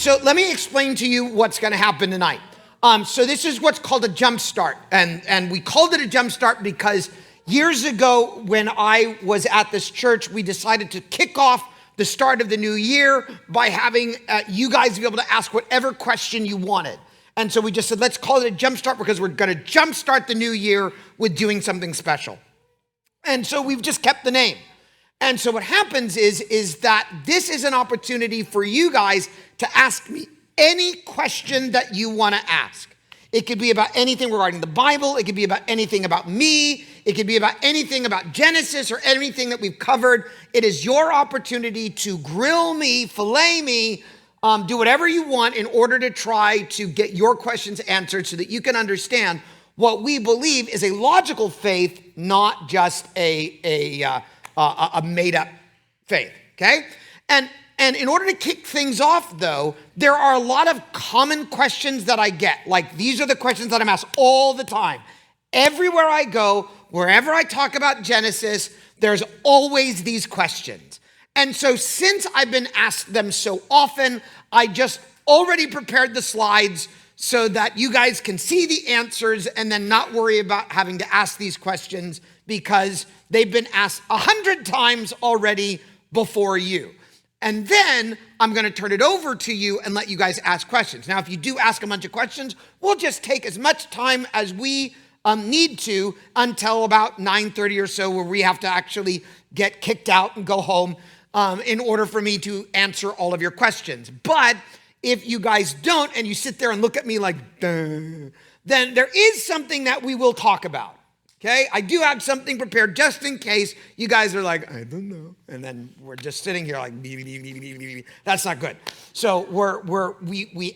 So let me explain to you what's going to happen tonight. So this is what's called a Jumpstart. And we called it a Jumpstart because years ago when I was at this church, we decided to kick off the start of the new year by having you guys be able to ask whatever question you wanted. And so we just said, let's call it a Jumpstart because we're going to jumpstart the new year with doing something special. And so we've just kept the name. And so what happens is that this is an opportunity for you guys to ask me any question that you want to ask. It could be about anything regarding the Bible. It could be about anything about me. It could be about anything about Genesis or anything that we've covered. It is your opportunity to grill me, fillet me, do whatever you want in order to try to get your questions answered so that you can understand what we believe is a logical faith, not just a made-up faith, okay? And in order to kick things off, though, there are a lot of common questions that I get. Like, these are the questions that I'm asked all the time. Everywhere I go, wherever I talk about Genesis, there's always these questions. And so since I've been asked them so often, I just already prepared the slides so that you guys can see the answers and then not worry about having to ask these questions because they've been asked 100 times already before you. And then I'm going to turn it over to you and let you guys ask questions. Now, if you do ask a bunch of questions, we'll just take as much time as we need to until about 9:30 or so, where we have to actually get kicked out and go home in order for me to answer all of your questions. But if you guys don't and you sit there and look at me like, duh, then there is something that we will talk about. Okay, I do have something prepared just in case you guys are like, I don't know. And then we're just sitting here like, that's not good. So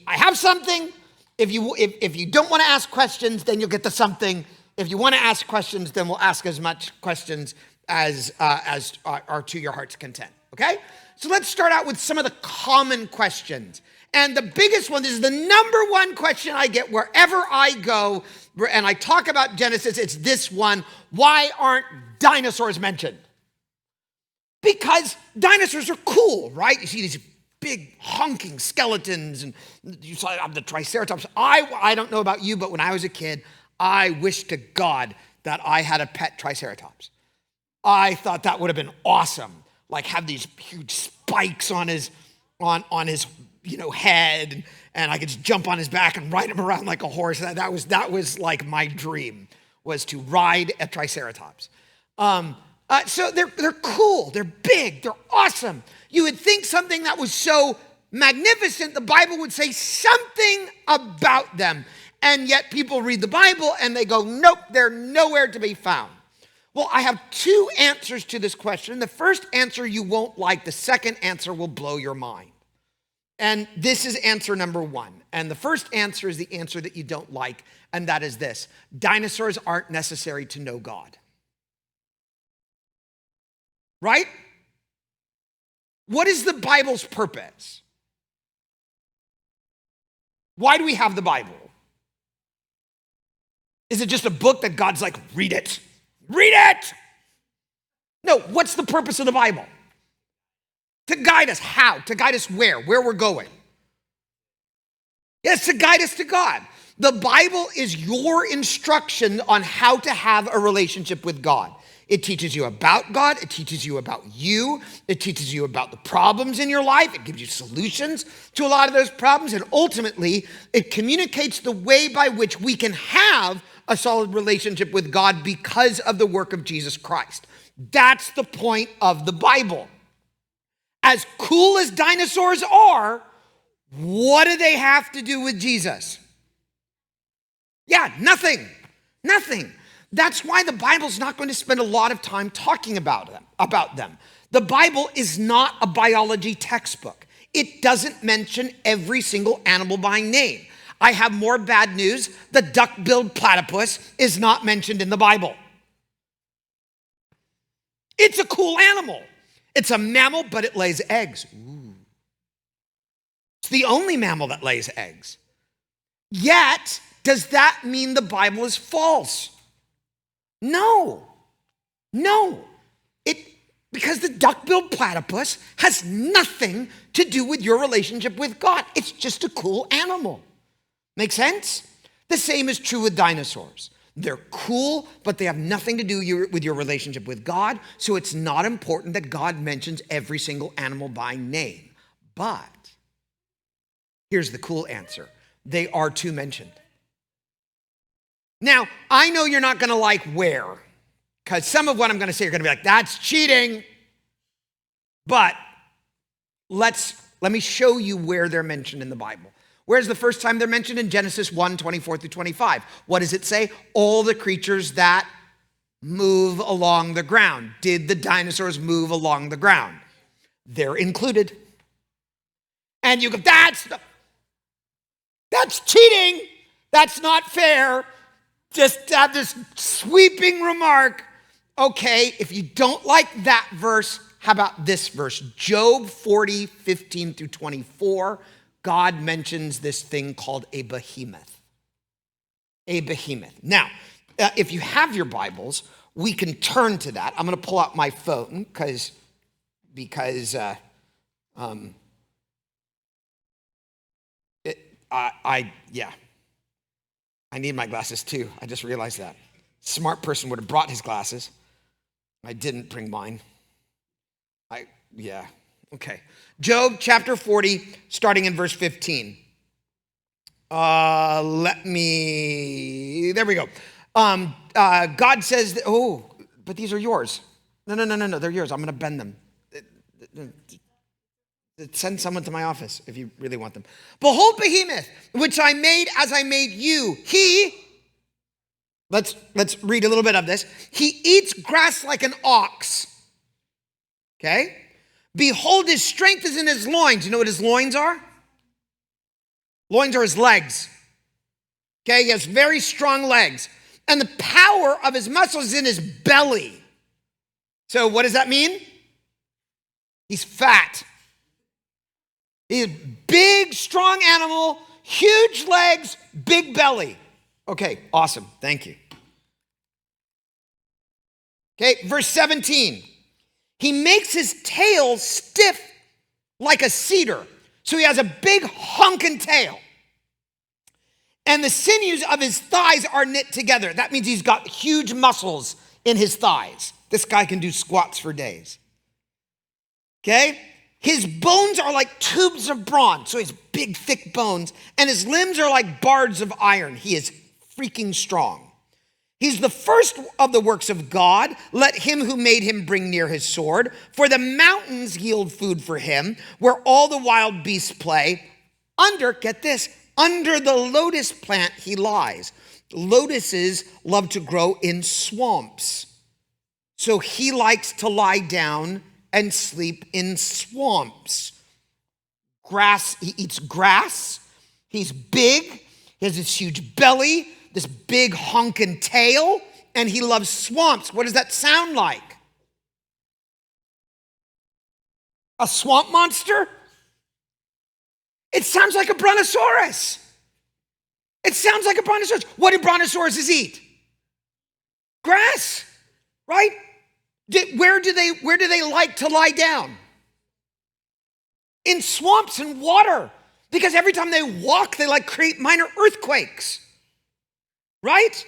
I have something. If you don't want to ask questions, then you'll get to something. If you want to ask questions, then we'll ask as much questions as are to your heart's content. Okay, so let's start out with some of the common questions. And the biggest one, this is the number one question I get wherever I go and I talk about Genesis, it's this one: why aren't dinosaurs mentioned? Because dinosaurs are cool, right? You see these big honking skeletons and you saw the Triceratops. I don't know about you, but when I was a kid, I wished to God that I had a pet Triceratops. I thought that would have been awesome. Like have these huge spikes on his head, and I could just jump on his back and ride him around like a horse. That was like my dream, was to ride a Triceratops. So they're cool, they're big, they're awesome. You would think something that was so magnificent, the Bible would say something about them. And yet people read the Bible and they go, nope, they're nowhere to be found. Well, I have two answers to this question. The first answer you won't like. The second answer will blow your mind. And this is answer number one. And the first answer is the answer that you don't like, and that is this: dinosaurs aren't necessary to know God. Right? What is the Bible's purpose? Why do we have the Bible? Is it just a book that God's like, read it? Read it! No, what's the purpose of the Bible? To guide us. How? To guide us where? Where we're going. Yes, to guide us to God. The Bible is your instruction on how to have a relationship with God. It teaches you about God. It teaches you about you. It teaches you about the problems in your life. It gives you solutions to a lot of those problems. And ultimately, it communicates the way by which we can have a solid relationship with God because of the work of Jesus Christ. That's the point of the Bible. As cool as dinosaurs are, what do they have to do with Jesus? Yeah, nothing. Nothing. That's why the Bible's not going to spend a lot of time talking about them. The Bible is not a biology textbook. It doesn't mention every single animal by name. I have more bad news. The duck-billed platypus is not mentioned in the Bible. It's a cool animal. It's a mammal, but it lays eggs. Ooh. It's the only mammal that lays eggs. Yet, does that mean the Bible is false? No. Because the duck-billed platypus has nothing to do with your relationship with God. It's just a cool animal. Make sense? The same is true with dinosaurs. They're cool, but they have nothing to do with your relationship with God, so it's not important that God mentions every single animal by name. But here's the cool answer. They are too mentioned. Now, I know you're not going to like where, because some of what I'm going to say, you're going to be like, that's cheating. But let me show you where they're mentioned in the Bible. Where's the first time they're mentioned? In Genesis 1, 24 through 25. What does it say? All the creatures that move along the ground. Did the dinosaurs move along the ground? They're included. And you go, that's cheating. That's not fair. Just have this sweeping remark. Okay, if you don't like that verse, how about this verse? Job 40, 15 through 24. God mentions this thing called a behemoth. A behemoth. Now, if you have your Bibles, we can turn to that. I'm going to pull out my phone because I need my glasses too. I just realized that. Smart person would have brought his glasses. I didn't bring mine. Okay. Job chapter 40, starting in verse 15. There we go. God says, but these are yours. No, they're yours. I'm going to bend them. Send someone to my office if you really want them. Behold, behemoth, which I made as I made you. Let's read a little bit of this. He eats grass like an ox. Okay? Behold, his strength is in his loins. You know what his loins are? Loins are his legs. Okay? He has very strong legs. And the power of his muscles is in his belly. So what does that mean? He's fat. He's a big, strong animal, huge legs, big belly. Okay, awesome. Thank you. Okay, verse 17. He makes his tail stiff like a cedar. So he has a big honking tail. And the sinews of his thighs are knit together. That means he's got huge muscles in his thighs. This guy can do squats for days. Okay? His bones are like tubes of bronze. So he has big, thick bones. And his limbs are like bars of iron. He is freaking strong. He's the first of the works of God. Let him who made him bring near his sword. For the mountains yield food for him, where all the wild beasts play. Get this, under the lotus plant he lies. Lotuses love to grow in swamps. So he likes to lie down and sleep in swamps. Grass, he eats grass. He's big. He has this huge belly, this big honking tail, and he loves swamps. What does that sound like? A swamp monster? It sounds like a brontosaurus. It sounds like a brontosaurus. What do brontosauruses eat? Grass, right? Where do they like to lie down? In swamps and water. Because every time they walk, they create minor earthquakes. Right?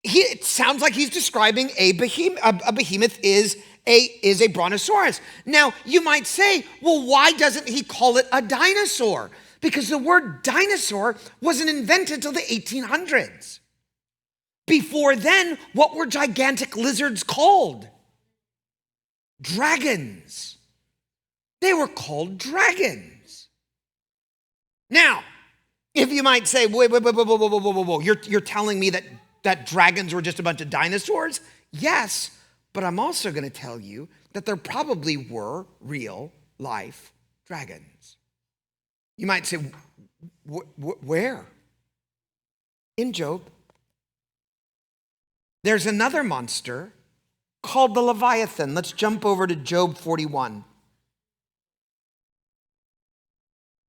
It sounds like he's describing a behemoth. A behemoth is a brontosaurus. Now, you might say, well, why doesn't he call it a dinosaur? Because the word dinosaur wasn't invented until the 1800s. Before then, what were gigantic lizards called? Dragons. They were called dragons. Now, if you might say, whoa, you're telling me that dragons were just a bunch of dinosaurs? Yes, but I'm also going to tell you that there probably were real life dragons. You might say, where? In Job. There's another monster called the Leviathan. Let's jump over to Job 41.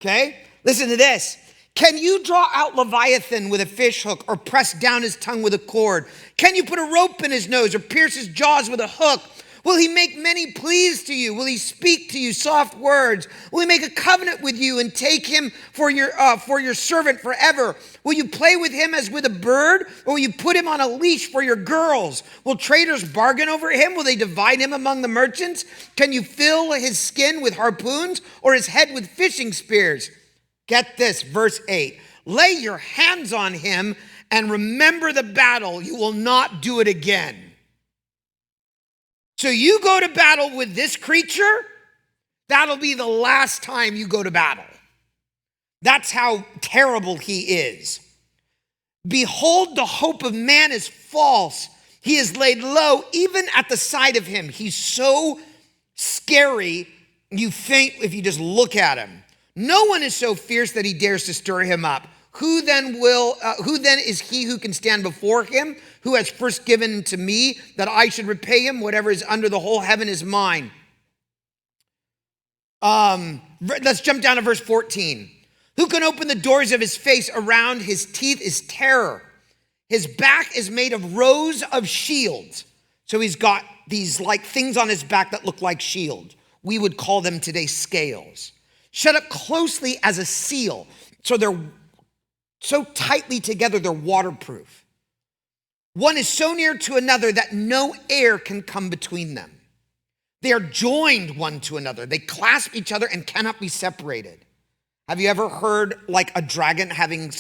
Okay? Listen to this. Can you draw out Leviathan with a fish hook or press down his tongue with a cord? Can you put a rope in his nose or pierce his jaws with a hook? Will he make many pleas to you? Will he speak to you soft words? Will he make a covenant with you and take him for your servant forever? Will you play with him as with a bird, or will you put him on a leash for your girls? Will traders bargain over him? Will they divide him among the merchants? Can you fill his skin with harpoons or his head with fishing spears? Get this, verse 8. Lay your hands on him and remember the battle. You will not do it again. So you go to battle with this creature, that'll be the last time you go to battle. That's how terrible he is. Behold, the hope of man is false. He is laid low, even at the sight of him. He's so scary, you faint if you just look at him. No one is so fierce that he dares to stir him up. Who then is he who can stand before him, who has first given to me that I should repay him? Whatever is under the whole heaven is mine. Let's jump down to verse 14. Who can open the doors of his face? Around his teeth is terror. His back is made of rows of shields. So he's got these like things on his back that look like shield. We would call them today scales. Shut up closely as a seal. So they're so tightly together, they're waterproof. One is so near to another that no air can come between them. They are joined one to another. They clasp each other and cannot be separated. Have you ever heard like a dragon having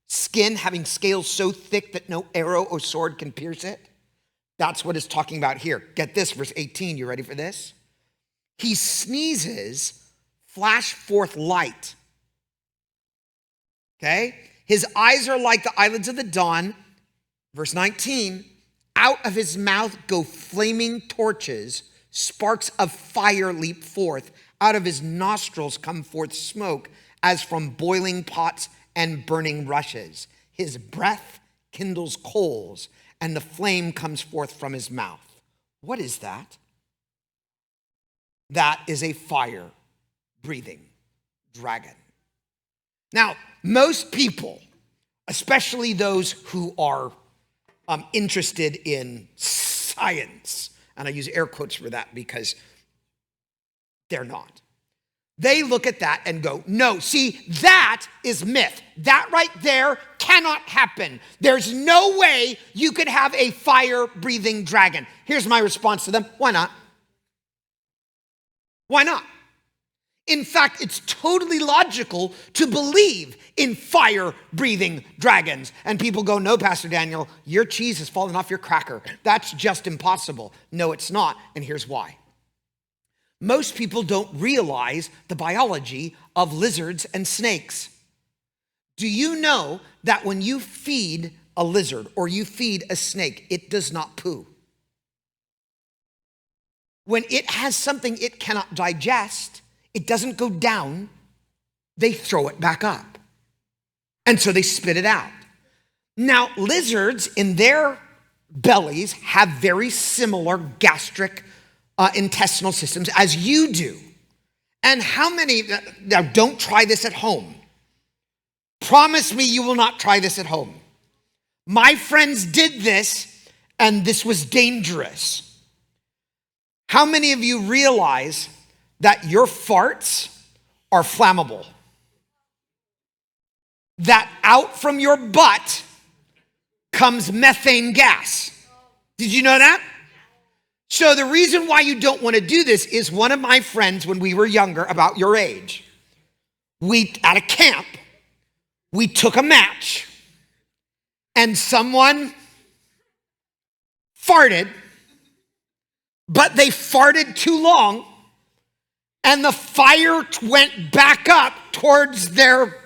scales so thick that no arrow or sword can pierce it? That's what it's talking about here. Get this, verse 18. You ready for this? He sneezes, flash forth light. Okay? His eyes are like the eyelids of the dawn. Verse 19, out of his mouth go flaming torches, sparks of fire leap forth. Out of his nostrils come forth smoke as from boiling pots and burning rushes. His breath kindles coals, and the flame comes forth from his mouth. What is that? That is a fire-breathing dragon. Now, most people, especially those who are interested in science, and I use air quotes for that because they're not. They look at that and go, no, see, that is myth. That right there cannot happen. There's no way you could have a fire-breathing dragon. Here's my response to them. Why not? Why not? In fact, it's totally logical to believe in fire-breathing dragons. And people go, no, Pastor Daniel, your cheese has fallen off your cracker. That's just impossible. No, it's not, and here's why. Most people don't realize the biology of lizards and snakes. Do you know that when you feed a lizard or you feed a snake, it does not poo? When it has something it cannot digest, it doesn't go down, they throw it back up. And so they spit it out. Now, lizards in their bellies have very similar gastric intestinal systems as you do. And how many, now don't try this at home. Promise me you will not try this at home. My friends did this, and this was dangerous. How many of you realize that your farts are flammable? That out from your butt comes methane gas. Did you know that? So the reason why you don't want to do this is one of my friends, when we were younger, about your age, at a camp, we took a match and someone farted, but they farted too long and the fire went back up towards their,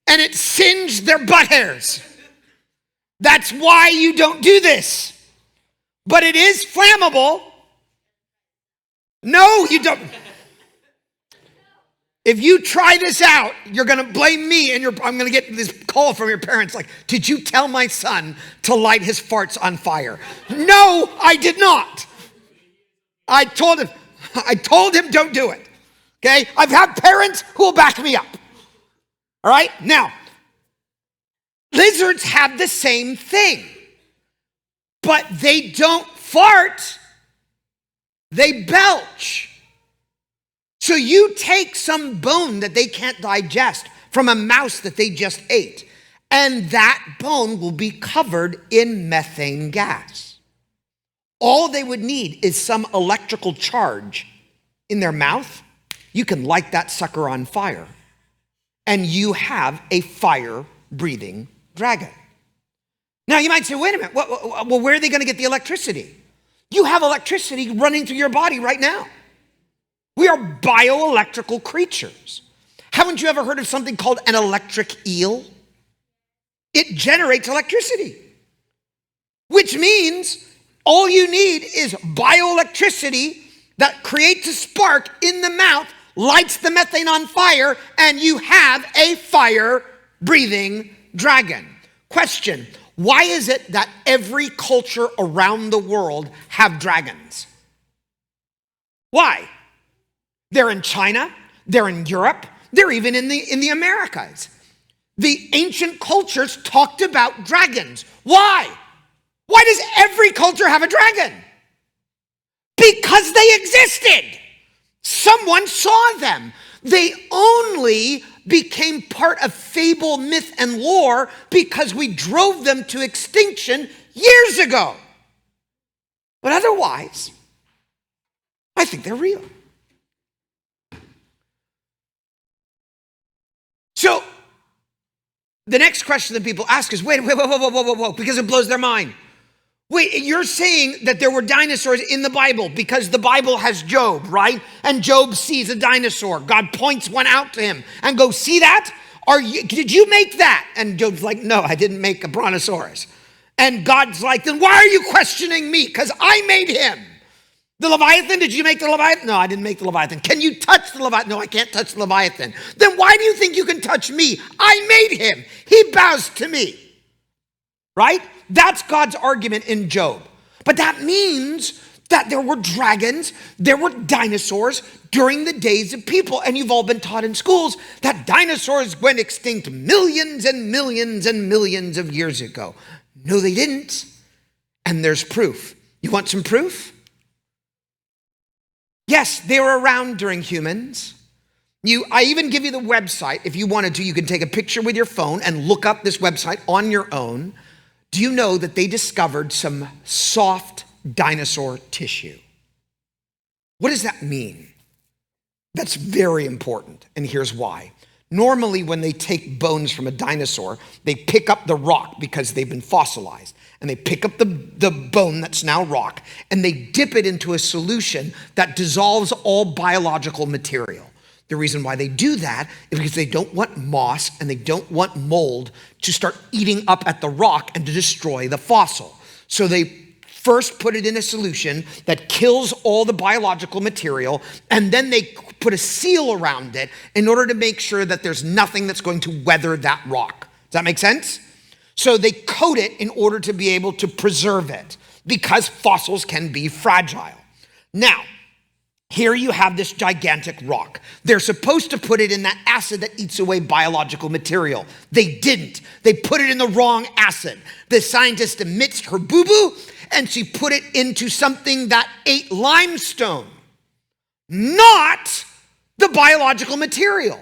and it singed their butt hairs. That's why you don't do this. But it is flammable. No, you don't. If you try this out, you're going to blame me, and I'm going to get this call from your parents like, did you tell my son to light his farts on fire? No, I did not. I told him don't do it. Okay? I've had parents who will back me up. All right? Now, lizards have the same thing. but they don't fart, they belch. So you take some bone that they can't digest from a mouse that they just ate, and that bone will be covered in methane gas. All they would need is some electrical charge in their mouth. You can light that sucker on fire, and you have a fire-breathing dragon. Now you might say, wait a minute, well, where are they going to get the electricity? You have electricity running through your body right now. We are bioelectrical creatures. Haven't you ever heard of something called an electric eel? It generates electricity, which means all you need is bioelectricity that creates a spark in the mouth, lights the methane on fire, and you have a fire-breathing dragon. Question, why is it that every culture around the world have dragons? Why? They're in China, they're in Europe, they're even in the Americas. The ancient cultures talked about dragons. Why? Why does every culture have a dragon? Because they existed. Someone saw them. They only became part of fable, myth, and lore because we drove them to extinction years ago. But otherwise, I think they're real. So, the next question that people ask is, wait, because it blows their mind. Wait, you're saying that there were dinosaurs in the Bible because the Bible has Job, right? And Job sees a dinosaur. God points one out to him and goes, see that? Did you make that? And Job's like, no, I didn't make a brontosaurus. And God's like, then why are you questioning me? Because I made him. The Leviathan, did you make the Leviathan? No, I didn't make the Leviathan. Can you touch the Leviathan? No, I can't touch the Leviathan. Then why do you think you can touch me? I made him. He bows to me. Right? That's God's argument in Job. But that means that there were dragons, there were dinosaurs during the days of people. And you've all been taught in schools that dinosaurs went extinct millions and millions and millions of years ago. No, they didn't. And there's proof. You want some proof? Yes, they were around during humans. I even give you the website. If you wanted to, you can take a picture with your phone and look up this website on your own. Do you know that they discovered some soft dinosaur tissue? What does that mean? That's very important, and here's why. Normally, when they take bones from a dinosaur, they pick up the rock because they've been fossilized. And they pick up the bone that's now rock, and they dip it into a solution that dissolves all biological material. The reason why they do that is because they don't want moss and they don't want mold to start eating up at the rock and to destroy the fossil. So they first put it in a solution that kills all the biological material, and then they put a seal around it in order to make sure that there's nothing that's going to weather that rock. Does that make sense? So they coat it in order to be able to preserve it because fossils can be fragile. Now, here you have this gigantic rock. They're supposed to put it in that acid that eats away biological material. They didn't. They put it in the wrong acid. The scientist mixed her boo-boo and she put it into something that ate limestone, not the biological material.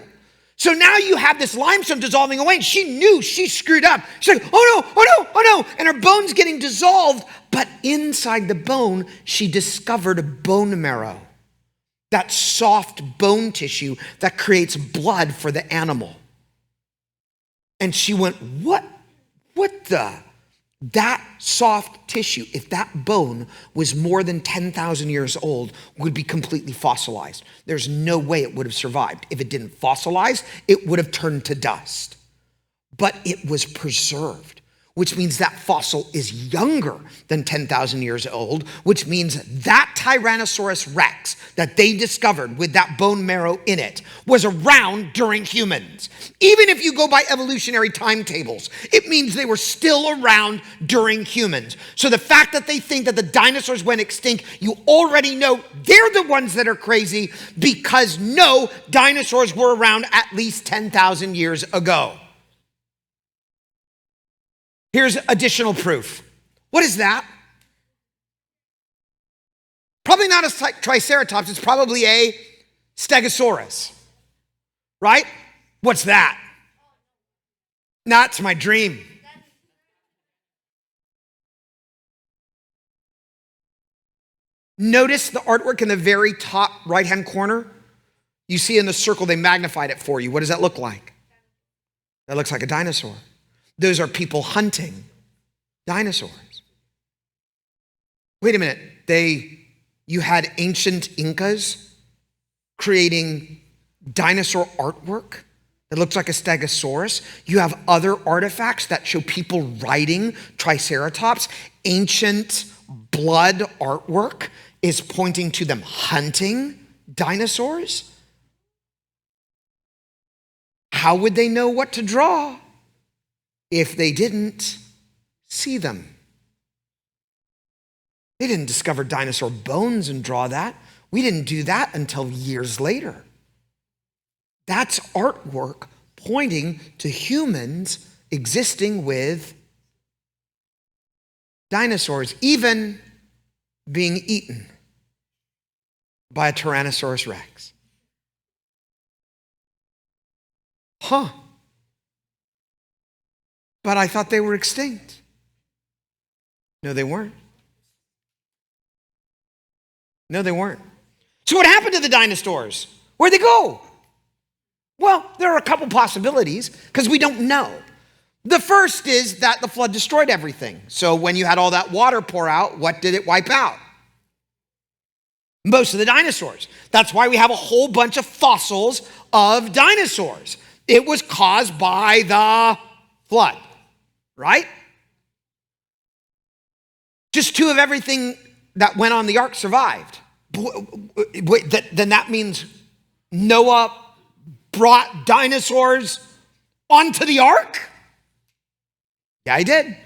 So now you have this limestone dissolving away, and she knew she screwed up. She's like, oh no, oh no, oh no. And her bone's getting dissolved, but inside the bone, she discovered a bone marrow, that soft bone tissue that creates blood for the animal. And she went, what the? That soft tissue, if that bone was more than 10,000 years old, would be completely fossilized. There's no way it would have survived. If it didn't fossilize, it would have turned to dust. But it was preserved, which means that fossil is younger than 10,000 years old, which means that Tyrannosaurus rex that they discovered with that bone marrow in it was around during humans. Even if you go by evolutionary timetables, it means they were still around during humans. So the fact that they think that the dinosaurs went extinct, you already know they're the ones that are crazy, because no, dinosaurs were around at least 10,000 years ago. Here's additional proof. What is that? Probably not a triceratops, it's probably a stegosaurus, right? What's that? That's my dream. Notice the artwork in the very top right-hand corner. You see in the circle, they magnified it for you. What does that look like? That looks like a dinosaur. Those are people hunting dinosaurs. Wait a minute. You had ancient Incas creating dinosaur artwork that looks like a stegosaurus. You have other artifacts that show people riding triceratops. Ancient blood artwork is pointing to them hunting dinosaurs. How would they know what to draw if they didn't see them? They didn't discover dinosaur bones and draw that. We didn't do that until years later. That's artwork pointing to humans existing with dinosaurs, even being eaten by a Tyrannosaurus Rex. Huh. But I thought they were extinct. No, they weren't. No, they weren't. So what happened to the dinosaurs? Where'd they go? Well, there are a couple possibilities because we don't know. The first is that the flood destroyed everything. So when you had all that water pour out, what did it wipe out? Most of the dinosaurs. That's why we have a whole bunch of fossils of dinosaurs. It was caused by the flood, right? Just 2 of everything that went on the ark survived. Then that means Noah brought dinosaurs onto the ark? Yeah, he did.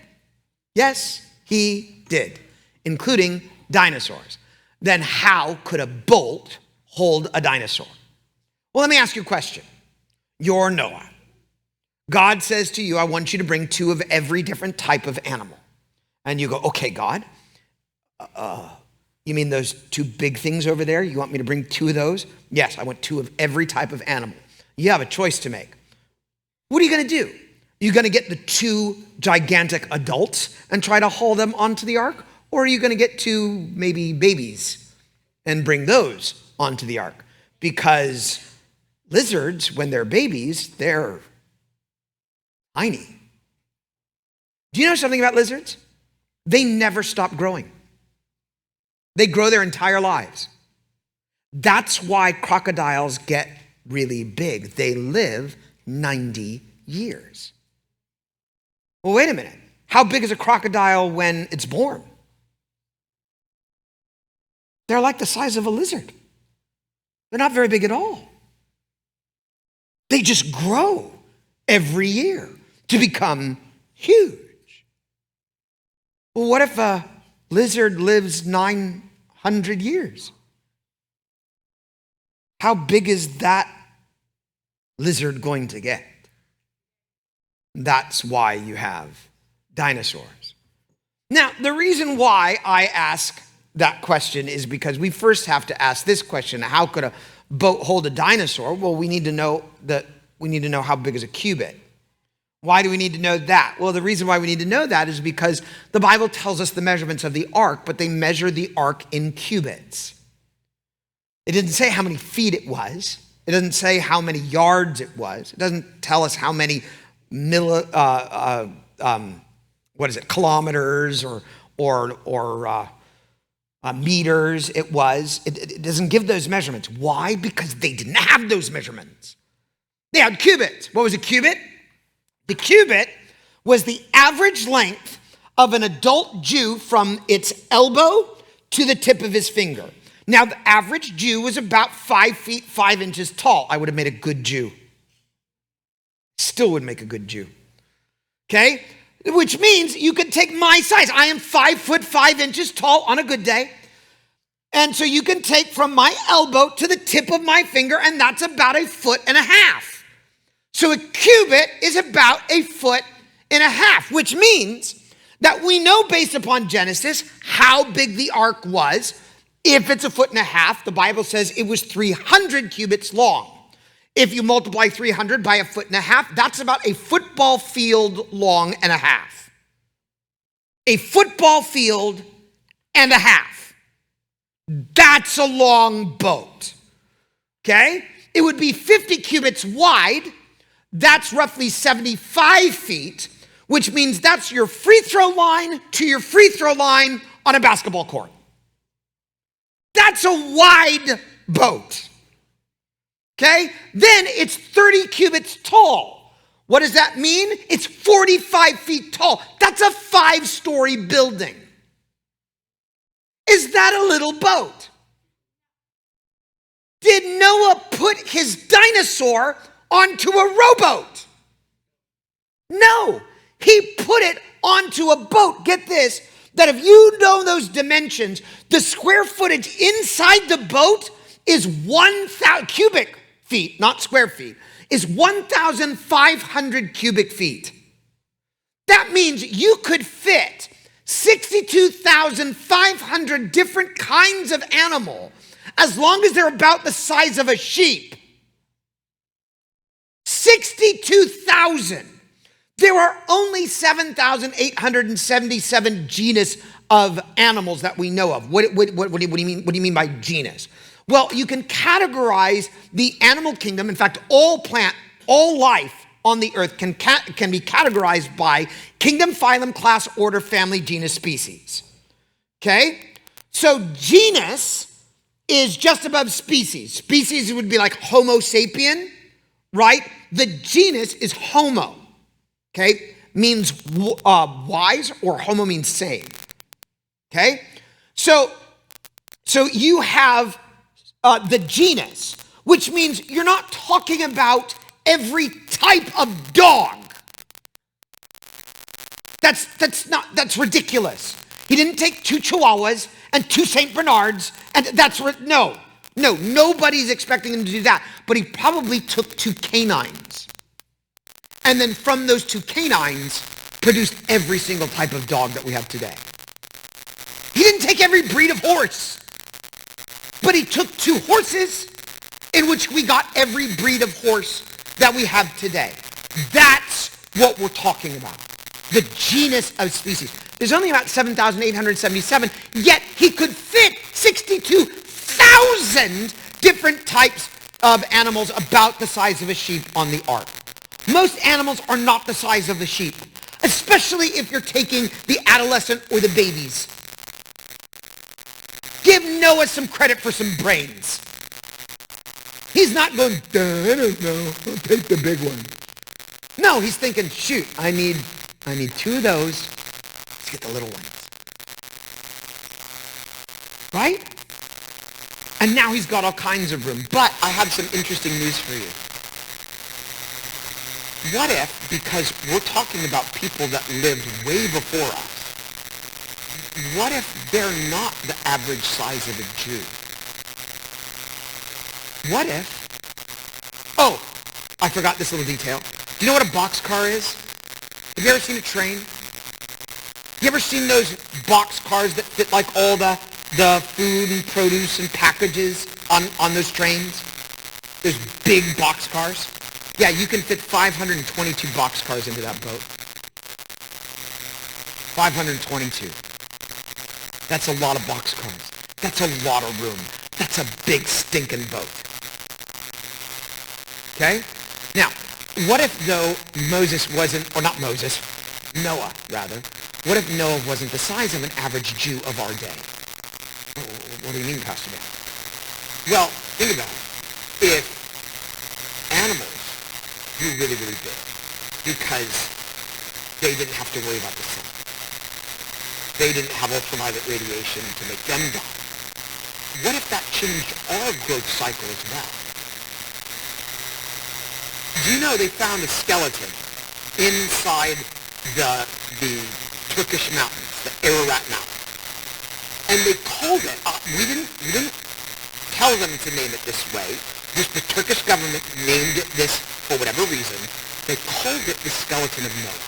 Yes, he did, including dinosaurs. Then how could a boat hold a dinosaur? Well, let me ask you a question. You're Noah. God says to you, I want you to bring 2 of every different type of animal. And you go, okay, God, you mean those 2 big things over there? You want me to bring 2 of those? Yes, I want 2 of every type of animal. You have a choice to make. What are you going to do? Are you going to get the 2 gigantic adults and try to haul them onto the ark? Or are you going to get 2 maybe babies and bring those onto the ark? Because lizards, when they're babies, they're tiny. Do you know something about lizards? They never stop growing. They grow their entire lives. That's why crocodiles get really big. They live 90 years. Well, wait a minute. How big is a crocodile when it's born? They're like the size of a lizard. They're not very big at all. They just grow every year to become huge. Well, what if a lizard lives 900 years? How big is that lizard going to get? That's why you have dinosaurs. Now, the reason why I ask that question is because we first have to ask this question: how could a boat hold a dinosaur? Well, we need to know how big is a cubit. Why do we need to know that? Well, the reason why we need to know that is because the Bible tells us the measurements of the ark, but they measure the ark in cubits. It didn't say how many feet it was. It doesn't say how many yards it was. It doesn't tell us how many kilometers or meters it was. It doesn't give those measurements. Why? Because they didn't have those measurements. They had cubits. What was a cubit? The cubit was the average length of an adult Jew from its elbow to the tip of his finger. Now, the average Jew was about 5 feet, 5 inches tall. I would have made a good Jew. Still would make a good Jew. Okay? Which means you could take my size. I am 5 foot, 5 inches tall on a good day. And so you can take from my elbow to the tip of my finger, and that's about 1.5 feet. So a cubit is about 1.5 feet, which means that we know based upon Genesis how big the ark was. If it's 1.5 feet, the Bible says it was 300 cubits long. If you multiply 300 by 1.5 feet, that's about a football field long and a half. A football field and a half. That's a long boat. Okay? It would be 50 cubits wide. That's roughly 75 feet, which means that's your free throw line to your free throw line on a basketball court. That's a wide boat. Okay? Then it's 30 cubits tall. What does that mean? It's 45 feet tall. That's a 5-story building. Is that a little boat? Did Noah put his dinosaur onto a rowboat? No, he put it onto a boat. Get this, that if you know those dimensions, the square footage inside the boat is 1,000 cubic feet, not square feet, is 1,500 cubic feet. That means you could fit 62,500 different kinds of animal as long as they're about the size of a sheep. 62,000. There are only 7,877 genus of animals that we know of. What do you mean? What do you mean by genus? Well, you can categorize the animal kingdom. In fact, all life on the earth can be categorized by kingdom, phylum, class, order, family, genus, species. Okay? So genus is just above species. Species would be like Homo sapien, right? The genus is Homo, okay? Means wise, or Homo means same, okay? So you have the genus, which means you're not talking about every type of dog. That's ridiculous. He didn't take 2 Chihuahuas and 2 St. Bernards, and no, nobody's expecting him to do that. But he probably took 2 canines. And then from those 2 canines, produced every single type of dog that we have today. He didn't take every breed of horse, but he took 2 horses in which we got every breed of horse that we have today. That's what we're talking about. The genus of species. There's only about 7,877, yet he could fit 62,000 different types of animals about the size of a sheep on the ark. Most animals are not the size of the sheep, especially if you're taking the adolescent or the babies. Give Noah some credit for some brains. He's not going, I don't know, I'll take the big one. No, he's thinking, shoot, I need 2 of those. Let's get the little ones. Right? And now he's got all kinds of room. But I have some interesting news for you. What if, because we're talking about people that lived way before us, what if they're not the average size of a Jew? What if, oh, I forgot this little detail. Do you know what a boxcar is? Have you ever seen a train? You ever seen those box cars that fit like all the food and produce and packages on those trains? Those big box cars? Yeah, you can fit 522 box cars into that boat. 522. That's a lot of box cars. That's a lot of room. That's a big stinking boat. Okay? Now, what if though Moses wasn't, or not Moses, Noah rather, what if Noah wasn't the size of an average Jew of our day? What do you mean, Pastor Dan? Well, think about it. If animals grew really, really big because they didn't have to worry about the sun, they didn't have ultraviolet radiation to make them die, what if that changed our growth cycle as well? Do you know they found a skeleton inside the Turkish mountains, the Ararat Mountains? And they called it, we didn't tell them to name it this way, just the Turkish government named it this for whatever reason. They called it the skeleton of Noah.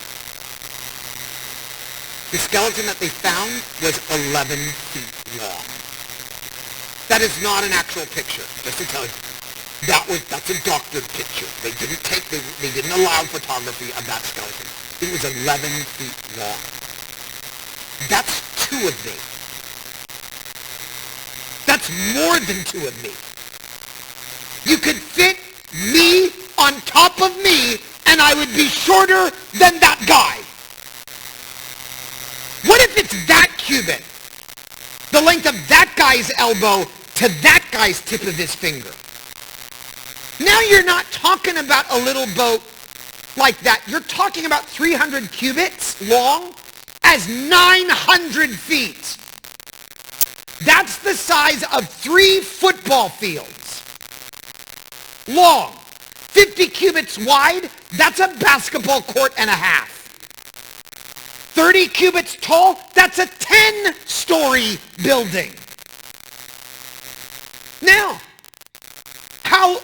The skeleton that they found was 11 feet long. That is not an actual picture, just to tell you. That's a doctored picture. They didn't allow photography of that skeleton. It was 11 feet long. That's 2 of me. That's more than 2 of me. You could fit me on top of me, and I would be shorter than that guy. What if it's that cubit? The length of that guy's elbow to that guy's tip of his finger. Now you're not talking about a little boat like that. You're talking about 300 cubits long as 900 feet. That's the size of 3 football fields. Long. 50 cubits wide, that's a basketball court and a half. 30 cubits tall, that's a 10-story building. Now, how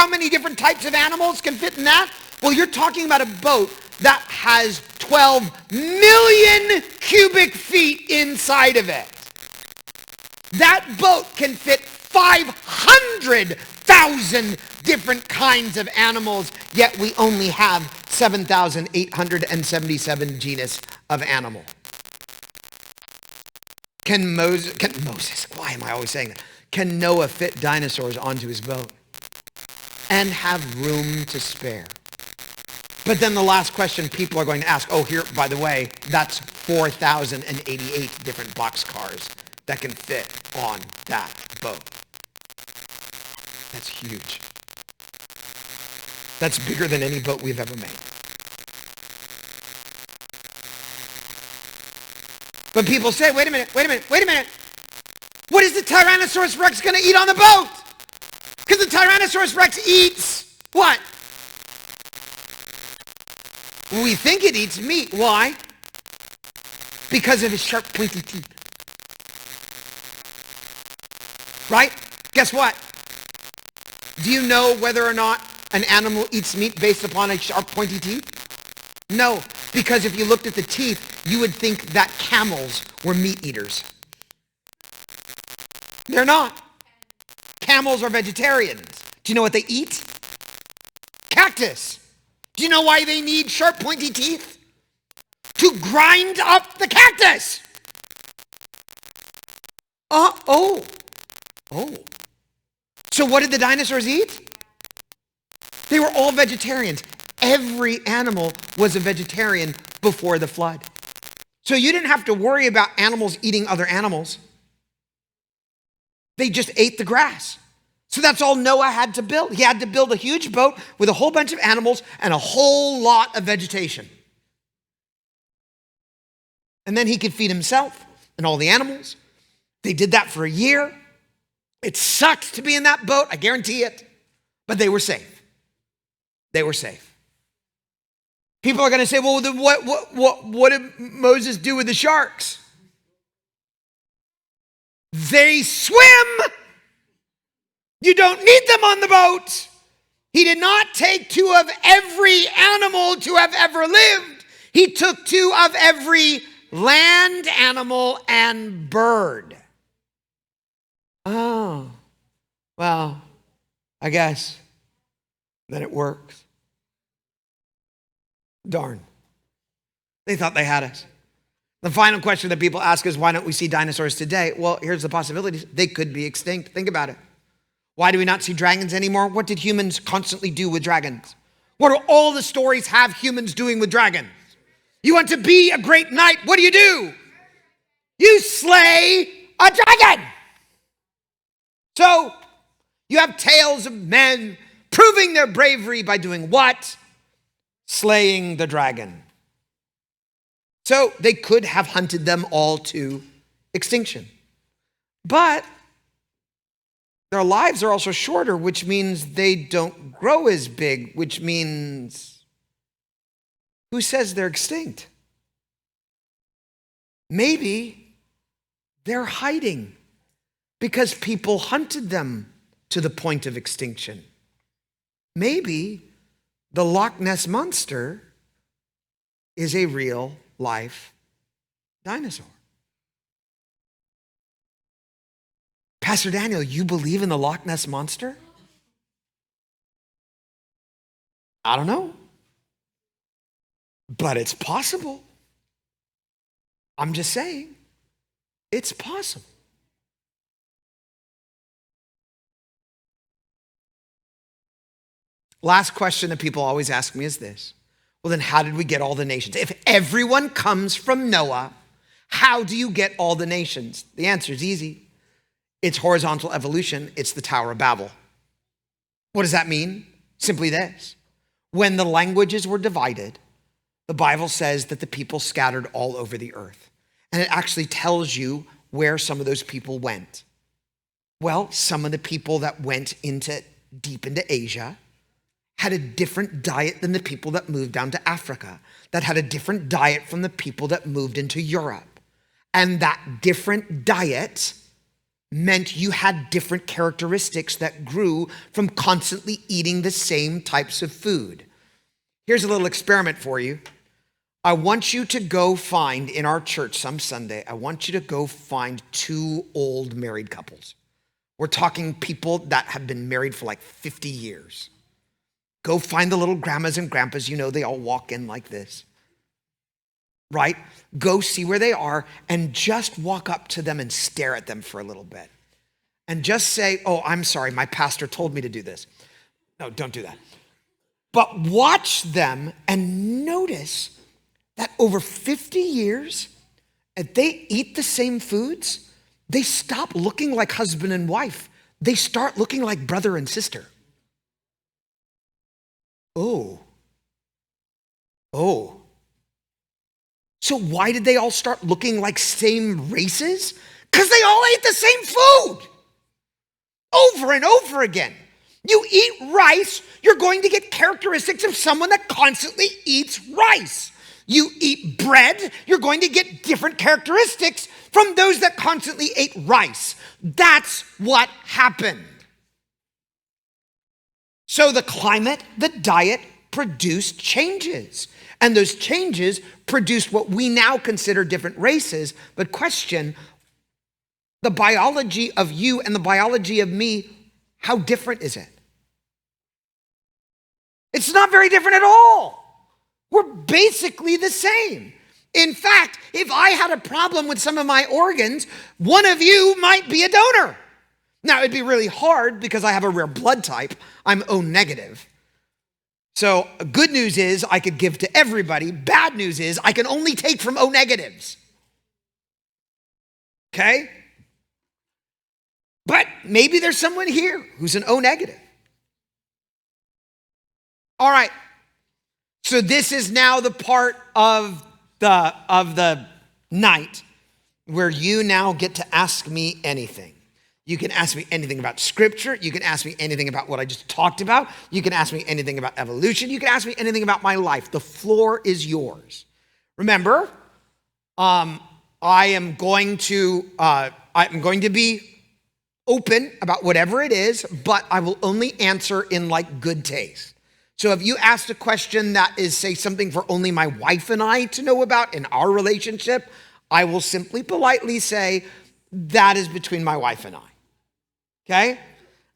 many different types of animals can fit in that? Well, you're talking about a boat that has 12 million cubic feet inside of it. That boat can fit 500,000 different kinds of animals, yet we only have 7,877 genus of animal. Can Moses, why am I always saying that? Can Noah fit dinosaurs onto his boat and have room to spare? But then the last question people are going to ask, oh, here, by the way, that's 4,088 different boxcars that can fit on that boat. That's huge. That's bigger than any boat we've ever made. But people say, wait a minute. What is the Tyrannosaurus Rex going to eat on the boat? Because the Tyrannosaurus Rex eats what? We think it eats meat. Why? Because of his sharp, pointy teeth. Right? Guess what? Do you know whether or not an animal eats meat based upon its sharp, pointy teeth? No, because if you looked at the teeth, you would think that camels were meat eaters. They're not. Camels are vegetarians. Do you know what they eat? Cactus. Do you know why they need sharp, pointy teeth? To grind up the cactus. Oh. So what did the dinosaurs eat? They were all vegetarians. Every animal was a vegetarian before the flood. So you didn't have to worry about animals eating other animals. They just ate the grass. So that's all Noah had to build. He had to build a huge boat with a whole bunch of animals and a whole lot of vegetation. And then he could feed himself and all the animals. They did that for a year. It sucked to be in that boat, I guarantee it. But they were safe. They were safe. People are going to say, well, then what did Moses do with the sharks? They swim. You don't need them on the boat. He did not take 2 of every animal to have ever lived. He took 2 of every land animal and bird. Oh, well, I guess then it works. Darn. They thought they had us. The final question that people ask is, why don't we see dinosaurs today? Well, here's the possibilities. They could be extinct. Think about it. Why do we not see dragons anymore? What did humans constantly do with dragons? What do all the stories have humans doing with dragons? You want to be a great knight, what do? You slay a dragon. So, you have tales of men proving their bravery by doing what? Slaying the dragon. So, they could have hunted them all to extinction. But their lives are also shorter, which means they don't grow as big, which means who says they're extinct? Maybe they're hiding because people hunted them to the point of extinction. Maybe the Loch Ness Monster is a real life dinosaur. Pastor Daniel, you believe in the Loch Ness Monster? I don't know. But it's possible. I'm just saying, it's possible. Last question that people always ask me is this. Well, then how did we get all the nations? If everyone comes from Noah, how do you get all the nations? The answer is easy. It's horizontal evolution. It's the Tower of Babel. What does that mean? Simply this. When the languages were divided, the Bible says that the people scattered all over the earth. And it actually tells you where some of those people went. Well, some of the people that went deep into Asia had a different diet than the people that moved down to Africa, that had a different diet from the people that moved into Europe. And that different diet meant you had different characteristics that grew from constantly eating the same types of food. Here's a little experiment for you. I want you to go find in our church some Sunday, I want you to go find 2 old married couples. We're talking people that have been married for like 50 years. Go find the little grandmas and grandpas, you know, they all walk in like this, right? Go see where they are and just walk up to them and stare at them for a little bit. And just say, oh, I'm sorry, my pastor told me to do this. No, don't do that. But watch them and notice that over 50 years, if they eat the same foods, they stop looking like husband and wife. They start looking like brother and sister. Oh. So why did they all start looking like same races? Because they all ate the same food over and over again. You eat rice, you're going to get characteristics of someone that constantly eats rice. You eat bread, you're going to get different characteristics from those that constantly ate rice. That's what happened. So the climate, the diet produced changes. And those changes produced what we now consider different races. But question, the biology of you and the biology of me, how different is it? It's not very different at all. We're basically the same. In fact, if I had a problem with some of my organs, one of you might be a donor. Now, it'd be really hard because I have a rare blood type. I'm O negative. So good news is I could give to everybody. Bad news is I can only take from O negatives. Okay? But maybe there's someone here who's an O negative. All right. So this is now the part of the night where you now get to ask me anything. You can ask me anything about scripture. You can ask me anything about what I just talked about. You can ask me anything about evolution. You can ask me anything about my life. The floor is yours. Remember, I am going to be open about whatever it is, but I will only answer in like good taste. So if you asked a question that is, say, something for only my wife and I to know about in our relationship, I will simply politely say, that is between my wife and I. Okay?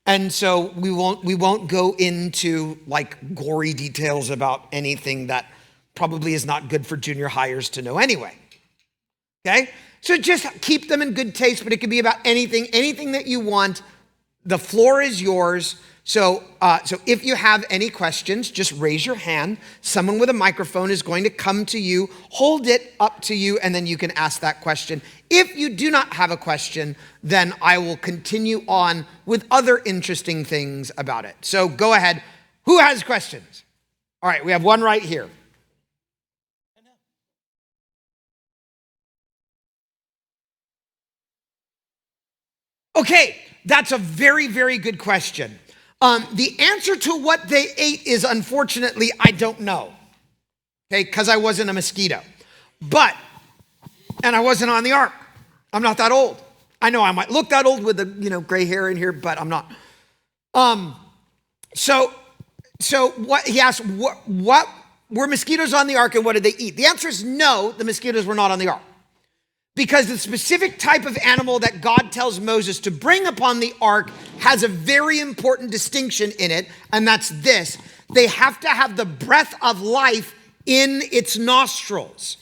And so we won't go into like gory details about anything that probably is not good for junior hires to know anyway. Okay? So just keep them in good taste, but it could be about anything that you want. The floor is yours. So if you have any questions, just raise your hand. Someone with a microphone is going to come to you, hold it up to you, and then you can ask that question. If you do not have a question, then I will continue on with other interesting things about it. So go ahead. Who has questions? All right, we have one right here. Okay, that's a very, very good question. The answer to what they ate is, unfortunately, I don't know, okay, because I wasn't a mosquito. And I wasn't on the ark. I'm not that old. I know I might look that old with the, gray hair in here, but I'm not. So what he asked, what were mosquitoes on the ark and what did they eat? The answer is no, the mosquitoes were not on the ark. Because the specific type of animal that God tells Moses to bring upon the ark has a very important distinction in it, and that's this. They have to have the breath of life in its nostrils.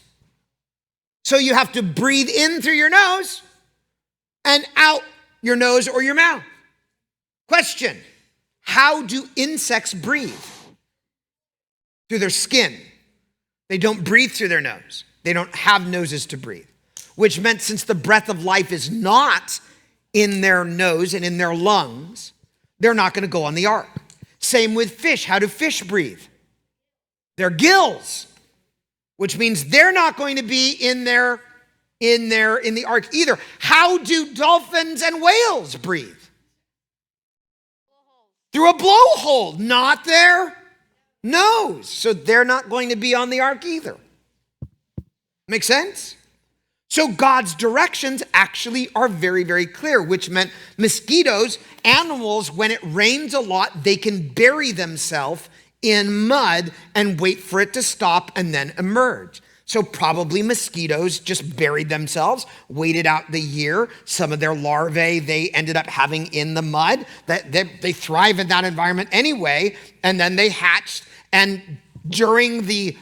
So you have to breathe in through your nose and out your nose or your mouth. Question, how do insects breathe? Through their skin. They don't breathe through their nose. They don't have noses to breathe. Which meant since the breath of life is not in their nose and in their lungs, they're not going to go on the ark. Same with fish. How do fish breathe? Their gills, which means they're not going to be in the ark either. How do dolphins and whales breathe? Through a blowhole, not their nose. So they're not going to be on the ark either. Make sense? So God's directions actually are very, very clear, which meant mosquitoes, animals, when it rains a lot, they can bury themselves in mud and wait for it to stop and then emerge. So probably mosquitoes just buried themselves, waited out the year. Some of their larvae they ended up having in the mud. They thrive in that environment anyway, and then they hatched. And during the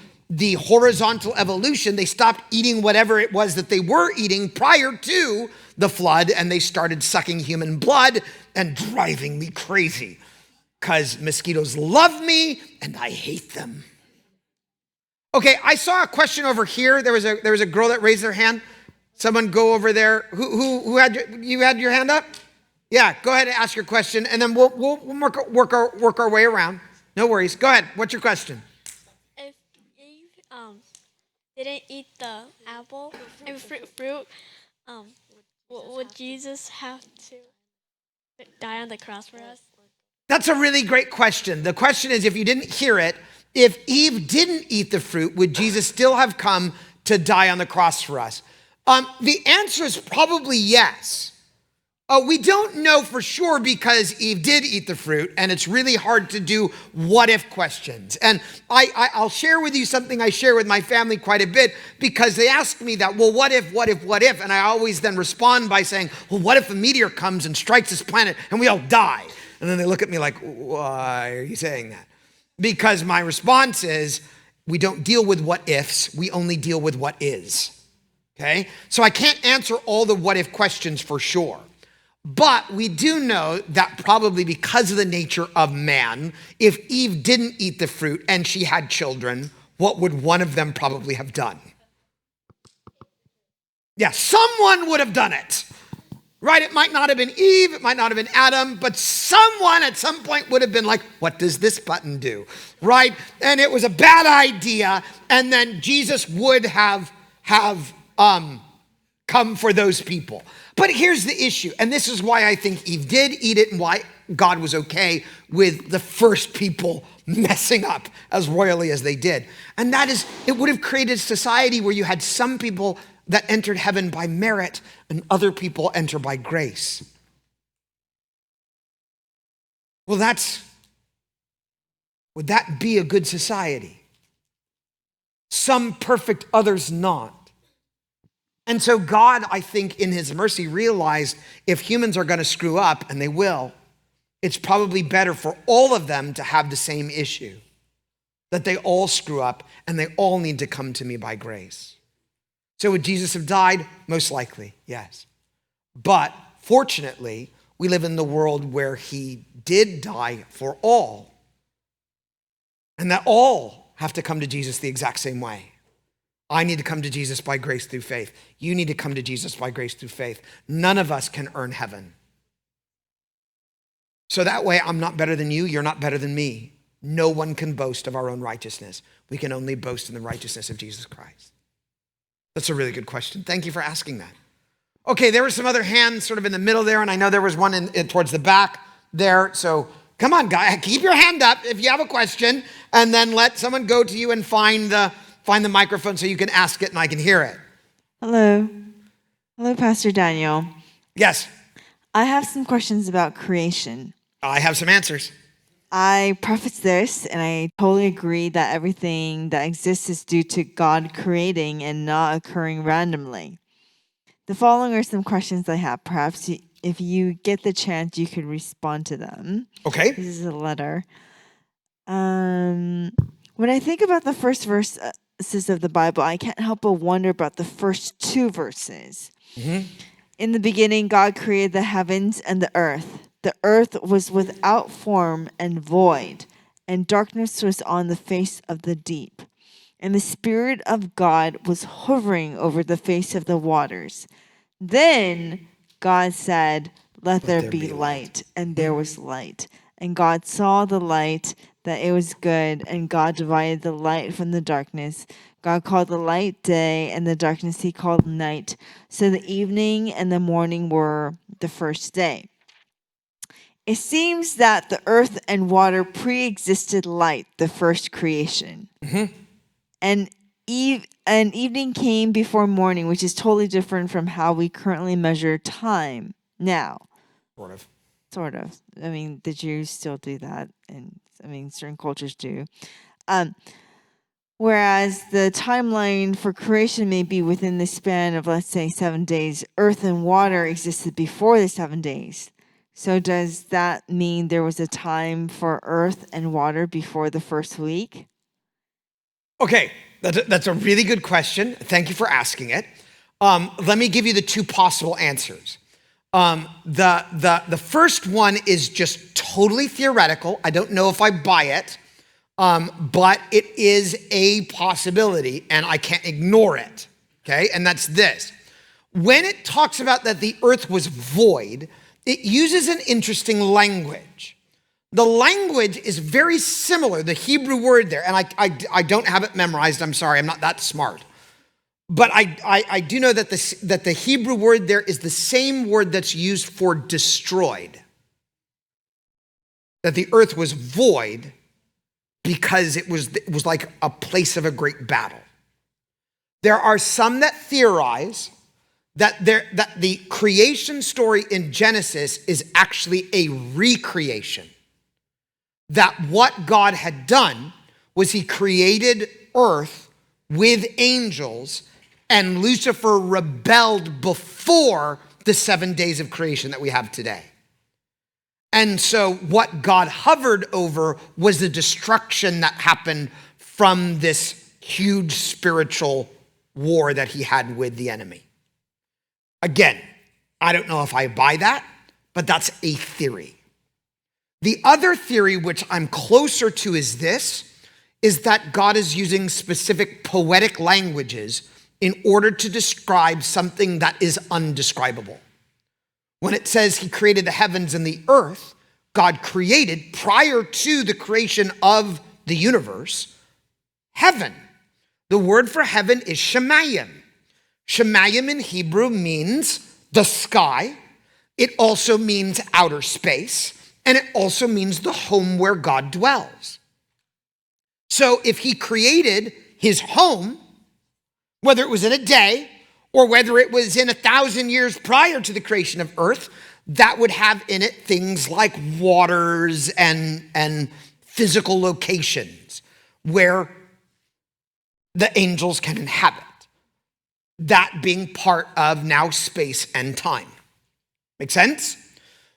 horizontal evolution, they stopped eating whatever it was that they were eating prior to the flood, and they started sucking human blood and driving me crazy because mosquitoes love me and I hate them. Okay, I saw a question over here. There was a girl that raised their hand. Someone go over there. Who had you had your hand up? Yeah, go ahead and ask your question, and then we'll work our way around. No worries. Go ahead. What's your question? If Eve didn't eat the apple and fruit, would Jesus have to die on the cross for us? That's a really great question. The question is, if you didn't hear it, if Eve didn't eat the fruit, would Jesus still have come to die on the cross for us? The answer is probably yes. We don't know for sure because Eve did eat the fruit, and it's really hard to do what-if questions. And I'll share with you something I share with my family quite a bit because they ask me that, well, what if? And I always then respond by saying, well, what if a meteor comes and strikes this planet and we all die? And then they look at me like, why are you saying that? Because my response is, we don't deal with what-ifs, we only deal with what is. Okay? So I can't answer all the what-if questions for sure. But we do know that probably because of the nature of man, if Eve didn't eat the fruit and she had children, what would one of them probably have done? Yeah, someone would have done it, right? It might not have been Eve, it might not have been Adam, but someone at some point would have been like, what does this button do, right? And it was a bad idea, and then Jesus would have come for those people. But here's the issue, and this is why I think Eve did eat it and why God was okay with the first people messing up as royally as they did. And that is, it would have created a society where you had some people that entered heaven by merit and other people enter by grace. Well, would that be a good society? Some perfect, others not. And so God, I think, in his mercy, realized if humans are going to screw up, and they will, it's probably better for all of them to have the same issue, that they all screw up and they all need to come to me by grace. So would Jesus have died? Most likely, yes. But fortunately, we live in the world where he did die for all, and that all have to come to Jesus the exact same way. I need to come to Jesus by grace through faith. You need to come to Jesus by grace through faith. None of us can earn heaven. So that way, I'm not better than you, you're not better than me. No one can boast of our own righteousness. We can only boast in the righteousness of Jesus Christ. That's a really good question. Thank you for asking that. Okay, there were some other hands sort of in the middle there, and I know there was one in towards the back there. So come on, guys, keep your hand up if you have a question, and then let someone go to you and find the microphone so you can ask it and I can hear it. Hello, Pastor Daniel. Yes. I have some questions about creation. I have some answers. I preface this, and I totally agree that everything that exists is due to God creating and not occurring randomly. The following are some questions I have. Perhaps if you get the chance, you could respond to them. Okay. This is a letter. When I think about the first verses of the Bible, I can't help but wonder about the first 2 verses. In the beginning, God created the heavens and the earth. The earth was without form and void, and darkness was on the face of the deep. And the Spirit of God was hovering over the face of the waters. Then God said, "Let there be light," and there was light. And God saw the light, that it was good, and God divided the light from the darkness. God called the light day, and the darkness he called night. So the evening and the morning were the first day. It seems that the earth and water pre-existed light, the first creation. And evening came before morning, which is totally different from how we currently measure time now. Sort of. I mean, the Jews still do that, and I mean, certain cultures do. Whereas the timeline for creation may be within the span of, let's say, 7 days, earth and water existed before the 7 days. So does that mean there was a time for earth and water before the first week? Okay, that's a really good question. Thank you for asking it. Let me give you the 2 possible answers. The first one is just totally theoretical. I don't know if I buy it, but it is a possibility, and I can't ignore it. Okay, and that's this. When it talks about that the earth was void, it uses an interesting language. The language is very similar, the Hebrew word there, and I don't have it memorized. I'm sorry, I'm not that smart. But I do know that the Hebrew word there is the same word that's used for destroyed. That the earth was void because it was like a place of a great battle. There are some that theorize that the creation story in Genesis is actually a recreation. That what God had done was he created earth with angels, and Lucifer rebelled before the 7 days of creation that we have today. And so what God hovered over was the destruction that happened from this huge spiritual war that he had with the enemy. Again, I don't know if I buy that, but that's a theory. The other theory, which I'm closer to, is this, is that God is using specific poetic languages in order to describe something that is undescribable. When it says he created the heavens and the earth, God created, prior to the creation of the universe, heaven. The word for heaven is shemayim. Shemayim in Hebrew means the sky. It also means outer space. And it also means the home where God dwells. So if he created his home, whether it was in a day or whether it was in 1,000 years prior to the creation of earth, that would have in it things like waters and physical locations where the angels can inhabit. That being part of now space and time. Make sense?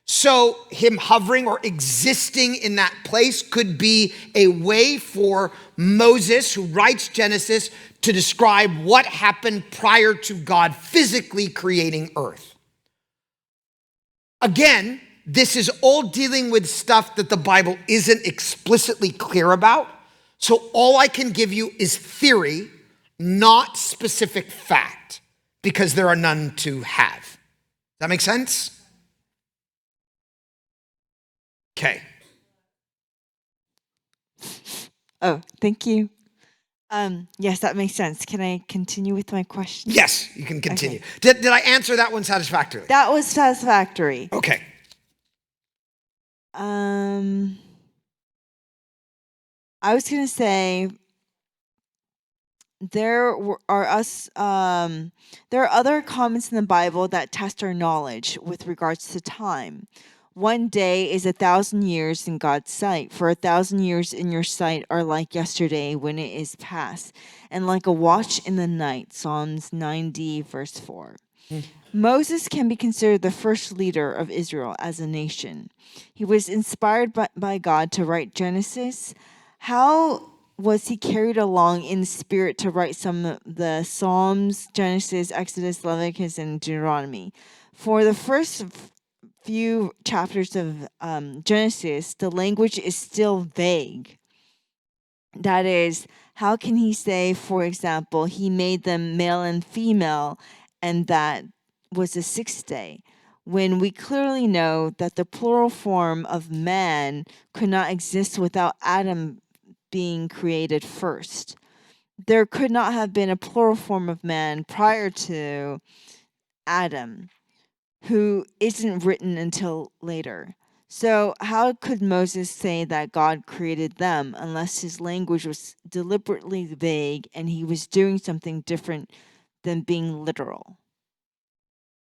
So him hovering or existing in that place could be a way for Moses, who writes Genesis, to describe what happened prior to God physically creating earth. Again, this is all dealing with stuff that the Bible isn't explicitly clear about. So all I can give you is theory, not specific fact, because there are none to have. Does that make sense? Okay. Oh, thank you. Yes, that makes sense. Can I continue with my question? Yes, you can continue. Okay. Did I answer that one satisfactorily? That was satisfactory. Okay. I was gonna say there are other comments in the Bible that test our knowledge with regards to time. One day is 1,000 years in God's sight. For 1,000 years in your sight are like yesterday when it is past, and like a watch in the night. Psalms 90, verse 4. Moses can be considered the first leader of Israel as a nation. He was inspired by God to write Genesis. How was he carried along in spirit to write some of the Psalms, Genesis, Exodus, Leviticus, and Deuteronomy? For the first few chapters of Genesis, the language is still vague. That is, how can he say, for example, he made them male and female, and that was the sixth day, when we clearly know that the plural form of man could not exist without Adam being created first? There could not have been a plural form of man prior to Adam, who isn't written until later. So how could Moses say that God created them unless his language was deliberately vague and he was doing something different than being literal?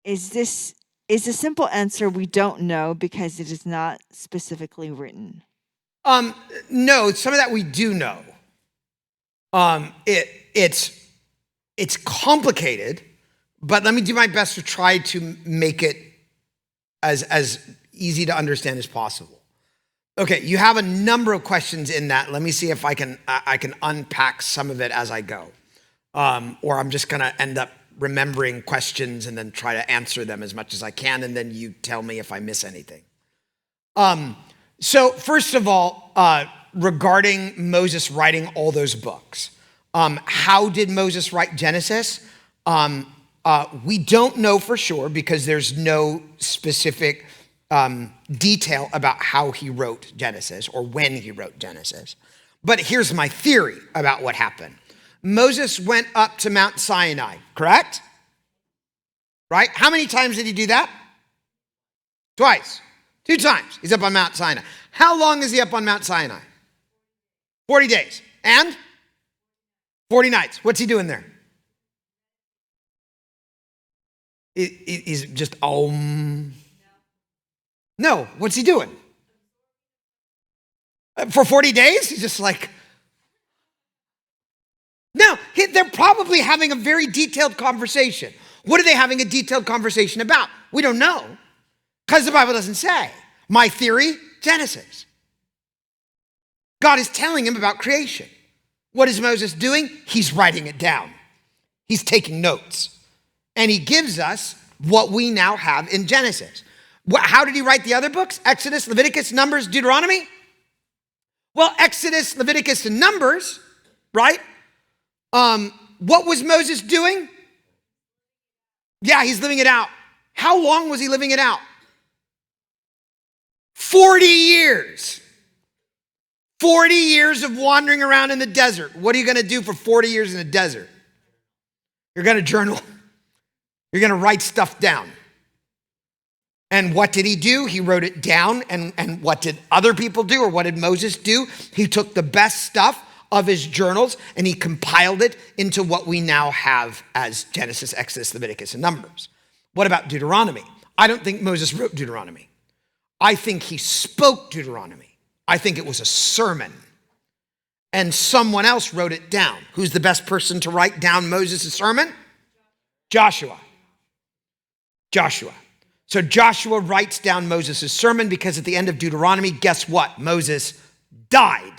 Is a simple answer we don't know because it is not specifically written. No, some of that we do know. It's complicated, but let me do my best to try to make it as easy to understand as possible. Okay, you have a number of questions in that. Let me see if I can unpack some of it as I go, or I'm just gonna end up remembering questions and then try to answer them as much as I can, and then you tell me if I miss anything. So first of all, regarding Moses writing all those books, how did Moses write Genesis? We don't know for sure because there's no specific detail about how he wrote Genesis or when he wrote Genesis. But here's my theory about what happened. Moses went up to Mount Sinai, correct? Right? How many times did he do that? Twice. 2 times. He's up on Mount Sinai. How long is he up on Mount Sinai? 40 days. And 40 nights. What's he doing there? He's just, No, what's he doing? For 40 days? He's just like, no, they're probably having a very detailed conversation. What are they having a detailed conversation about? We don't know, because the Bible doesn't say. My theory, Genesis. God is telling him about creation. What is Moses doing? He's writing it down. He's taking notes. And he gives us what we now have in Genesis. How did he write the other books? Exodus, Leviticus, Numbers, Deuteronomy? Well, Exodus, Leviticus, and Numbers, right? What was Moses doing? Yeah, he's living it out. How long was he living it out? 40 years. 40 years of wandering around in the desert. What are you going to do for 40 years in the desert? You're going to journal. You're going to write stuff down. And what did he do? He wrote it down. And what did other people do? Or what did Moses do? He took the best stuff of his journals and he compiled it into what we now have as Genesis, Exodus, Leviticus, and Numbers. What about Deuteronomy? I don't think Moses wrote Deuteronomy. I think he spoke Deuteronomy. I think it was a sermon. And someone else wrote it down. Who's the best person to write down Moses' sermon? Joshua. So Joshua writes down Moses' sermon because at the end of Deuteronomy, guess what? Moses died.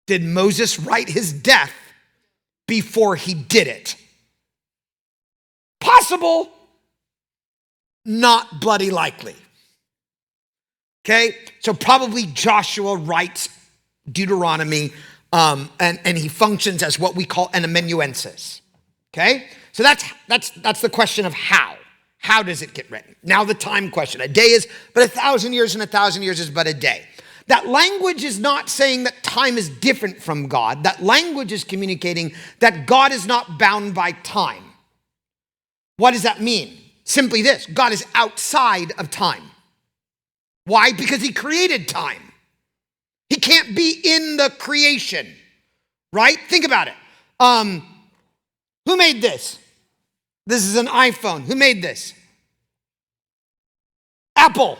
Did Moses write his death before he did it? Possible, not bloody likely. Okay, so probably Joshua writes Deuteronomy and he functions as what we call an amanuensis. Okay, so that's the question of how. How does it get written? Now the time question. A day is but 1,000 years and 1,000 years is but a day. That language is not saying that time is different from God. That language is communicating that God is not bound by time. What does that mean? Simply this: God is outside of time. Why? Because he created time. He can't be in the creation, right? Think about it. Who made this? This is an iPhone. Who made this? Apple.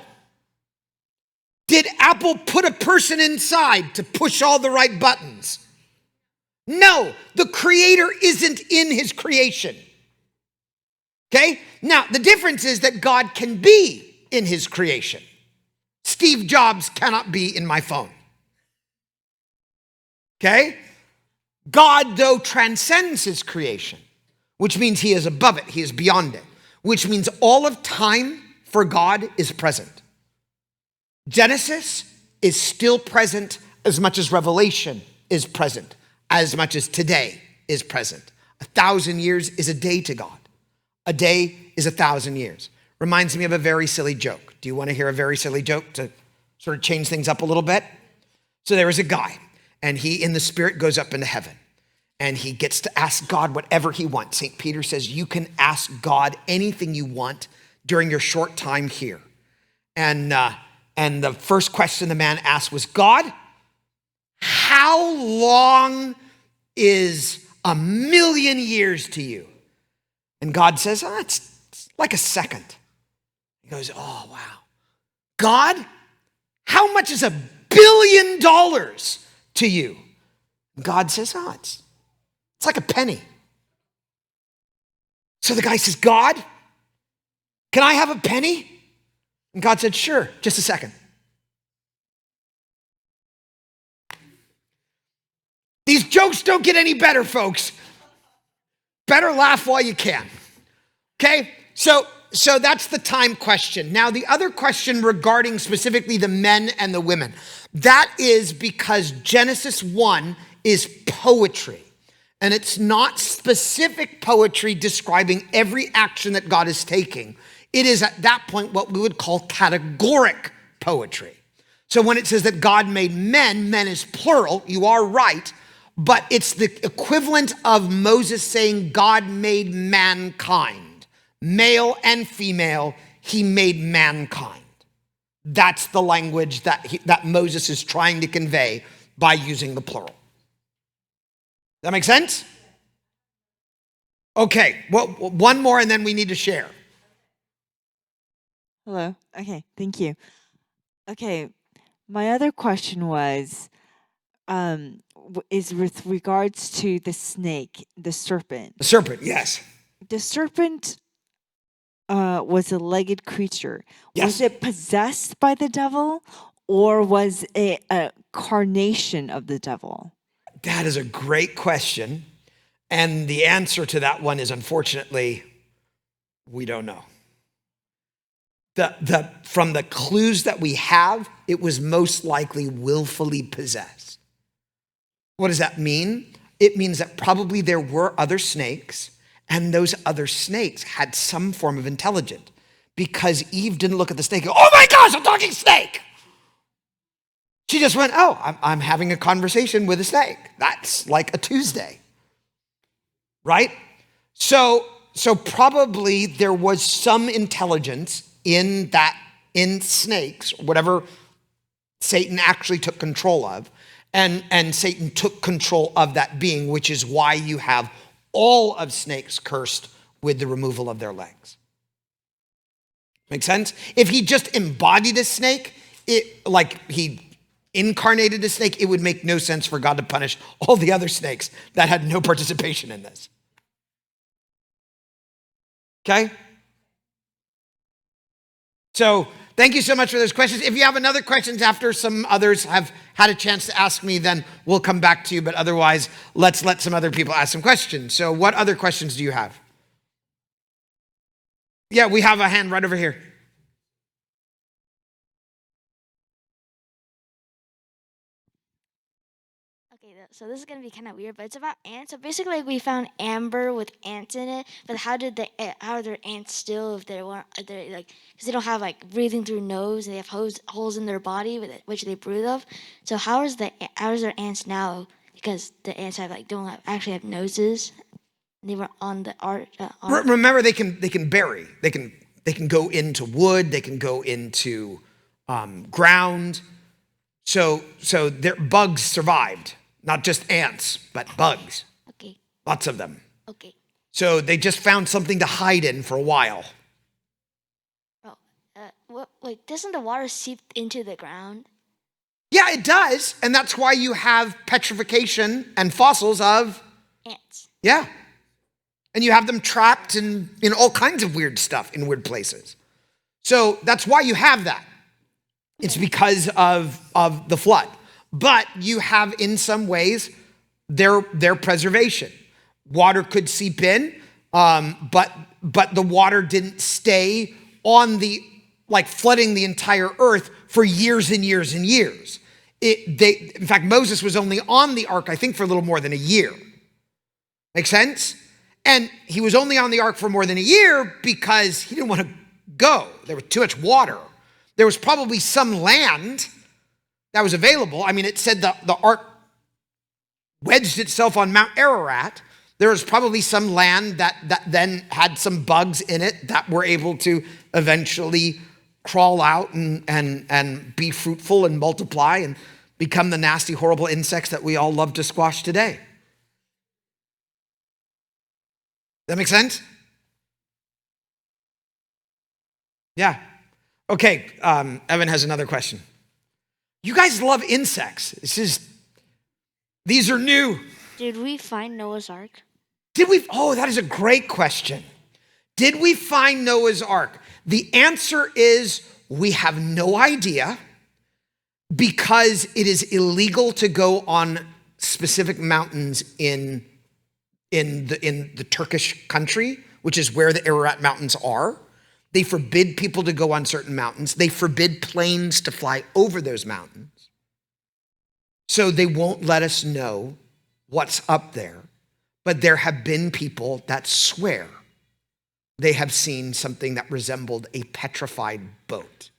Did Apple put a person inside to push all the right buttons? No, the creator isn't in his creation. Okay? Now, the difference is that God can be in his creation. Steve Jobs cannot be in my phone. Okay? God, though, transcends his creation, which means he is above it, he is beyond it, which means all of time for God is present. Genesis is still present as much as Revelation is present, as much as today is present. 1,000 years is a day to God. A day is 1,000 years. Reminds me of a very silly joke. Do you want to hear a very silly joke to sort of change things up a little bit? So there is a guy, and he in the spirit goes up into heaven, and he gets to ask God whatever he wants. St. Peter says, you can ask God anything you want during your short time here. And the first question the man asked was, God, how long is 1,000,000 years to you? And God says, it's like a second. He goes, oh, wow. God, how much is $1 billion to you? And God says, it's like a penny. So the guy says, God, can I have a penny? And God said, sure, just a second. These jokes don't get any better, folks. Better laugh while you can. Okay? So that's the time question. Now, the other question regarding specifically the men and the women, that is because Genesis 1 is poetry. And it's not specific poetry describing every action that God is taking. It is at that point what we would call categoric poetry. So when it says that God made men, men is plural, you are right, but it's the equivalent of Moses saying God made mankind. Male and female, he made mankind. That's the language that Moses is trying to convey by using the plural. That make sense? Okay, well, one more and then we need to share. Hello. Okay, thank you. Okay, my other question was, is with regards to the snake, the serpent. The serpent, yes. The serpent was a legged creature. Yes. Was it possessed by the devil, or was it a carnation of the devil? That is a great question. And the answer to that one is, unfortunately, we don't know. From the clues that we have, it was most likely willfully possessed. What does that mean? It means that probably there were other snakes, and those other snakes had some form of intelligence, because Eve didn't look at the snake and go, oh my gosh, a talking snake. She just went, oh, I'm having a conversation with a snake. That's like a Tuesday, right? So probably there was some intelligence in snakes, whatever Satan actually took control of, and Satan took control of that being, which is why you have all of snakes cursed with the removal of their legs. Make sense? If he just embodied a snake, like he incarnated a snake, it would make no sense for God to punish all the other snakes that had no participation in this. Okay? So thank you so much for those questions. If you have another questions after some others have had a chance to ask me, then we'll come back to you. But otherwise, let's let some other people ask some questions. So what other questions do you have? Yeah, we have a hand right over here. Okay, so this is gonna be kind of weird, but it's about ants. So basically, we found amber with ants in it. But how are there ants still if they're like, because they don't have like breathing through nose, and they have holes in their body which they breathe of. So how is there ants now? Because the ants don't actually have noses. And they were on the art. Remember, they can bury. They can go into wood. They can go into ground. So their bugs survived. Not just ants, but bugs. Okay. Lots of them. Okay. So they just found something to hide in for a while. Oh, doesn't the water seep into the ground? Yeah, it does. And that's why you have petrification and fossils of Ants. Yeah. And you have them trapped in all kinds of weird stuff in weird places. So that's why you have that. It's because of the flood. But you have, in some ways, their preservation. Water could seep in, but the water didn't stay on flooding the entire earth for years and years and years. In fact, Moses was only on the ark, I think, for a little more than a year. Make sense? And he was only on the ark for more than a year because he didn't want to go. There was too much water. There was probably some land that was available. I mean, it said the ark wedged itself on Mount Ararat. There was probably some land that then had some bugs in it that were able to eventually crawl out and be fruitful and multiply and become the nasty, horrible insects that we all love to squash today. That make sense? Yeah. Okay, Evan has another question. You guys love insects. These are new. Did we find Noah's Ark? That is a great question. Did we find Noah's Ark? The answer is we have no idea because it is illegal to go on specific mountains in the Turkish country, which is where the Ararat Mountains are. They forbid people to go on certain mountains. They forbid planes to fly over those mountains. So they won't let us know what's up there. But there have been people that swear they have seen something that resembled a petrified boat.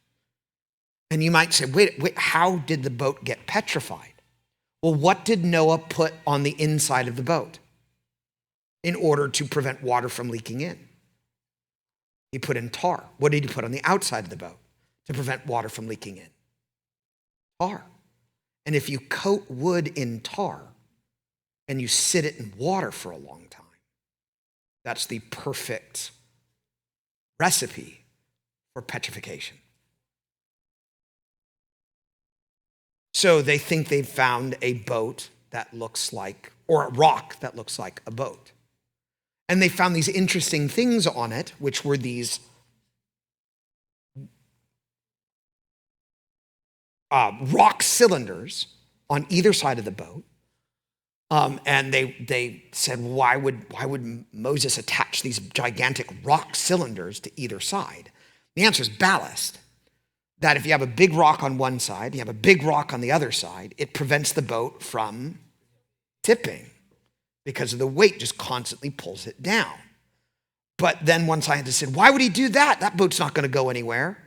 And you might say, wait, how did the boat get petrified? Well, what did Noah put on the inside of the boat in order to prevent water from leaking in? He put in tar. What did he put on the outside of the boat to prevent water from leaking in? Tar. And if you coat wood in tar and you sit it in water for a long time, that's the perfect recipe for petrification. So they think they've found a boat that looks like, or a rock that looks like a boat. And they found these interesting things on it, which were these rock cylinders on either side of the boat. And they said, why would Moses attach these gigantic rock cylinders to either side? The answer is ballast. That if you have a big rock on one side, you have a big rock on the other side, it prevents the boat from tipping because of the weight just constantly pulls it down. But then one scientist said, why would he do that? That boat's not going to go anywhere.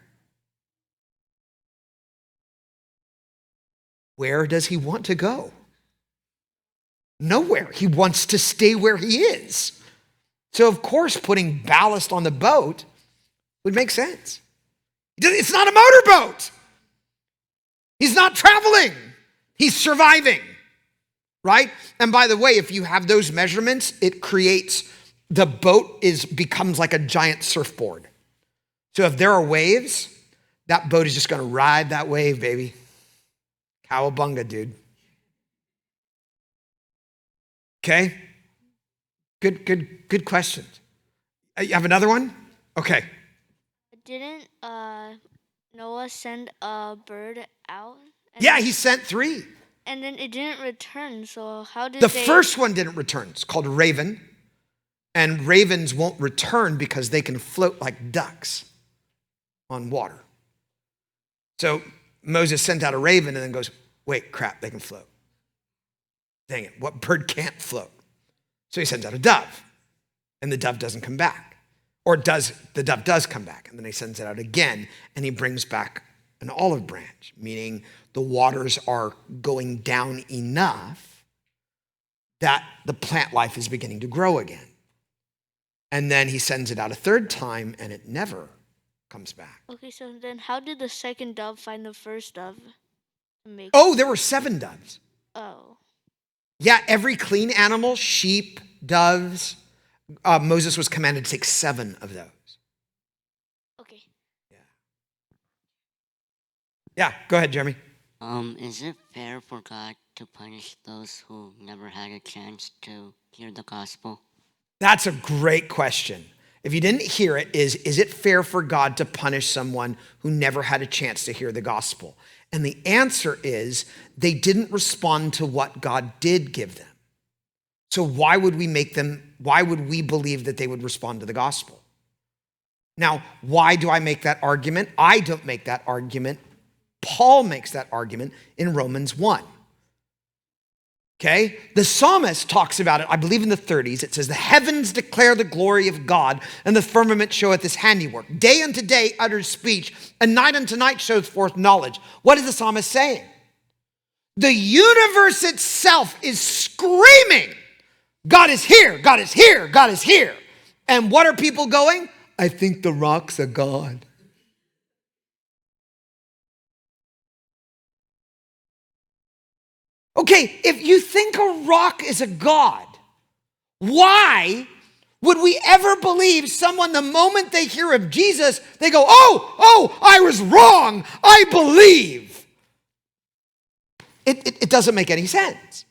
Where does he want to go? Nowhere. He wants to stay where he is. So of course, putting ballast on the boat would make sense. It's not a motorboat. He's not traveling. He's surviving, right? And by the way, if you have those measurements, it creates, the boat becomes like a giant surfboard. So if there are waves, that boat is just going to ride that wave, baby. Cowabunga, dude. Okay? Good questions. You have another one? Okay. Didn't Noah send a bird out? Yeah, he sent 3. And then it didn't return, so how did The first one didn't return. It's called a raven. And ravens won't return because they can float like ducks on water. So Moses sent out a raven and then goes, wait, crap, they can float. Dang it, what bird can't float? So he sends out a dove, and the dove doesn't come back. Or the dove does come back, and then he sends it out again, and he brings back an olive branch, meaning the waters are going down enough that the plant life is beginning to grow again. And then he sends it out a third time, and it never comes back. Okay, so then how did the second dove find the first dove? There were 7 doves. Oh. Yeah, every clean animal, sheep, doves, Moses was commanded to take 7 of those. Okay. Yeah, go ahead, Jeremy. Is it fair for God to punish those who never had a chance to hear the gospel? That's a great question. If you didn't hear it, is it fair for God to punish someone who never had a chance to hear the gospel? And the answer is they didn't respond to what God did give them. So why would we believe that they would respond to the gospel? Now, why do I make that argument? I don't make that argument. Paul makes that argument in Romans 1. Okay? The psalmist talks about it, I believe in the 30s. It says, the heavens declare the glory of God, and the firmament showeth his handiwork. Day unto day utters speech, and night unto night shows forth knowledge. What is the psalmist saying? The universe itself is screaming, God is here, God is here, God is here. And what are people going? I think the rock's a god. Okay, if you think a rock is a god, why would we ever believe someone, the moment they hear of Jesus, they go, oh, I was wrong, I believe. It doesn't make any sense,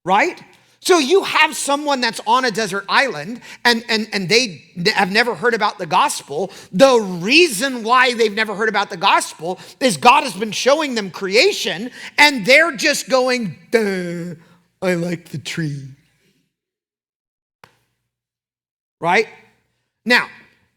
right? So you have someone that's on a desert island and they have never heard about the gospel. The reason why they've never heard about the gospel is God has been showing them creation and they're just going, duh, I like the tree. Right? Now,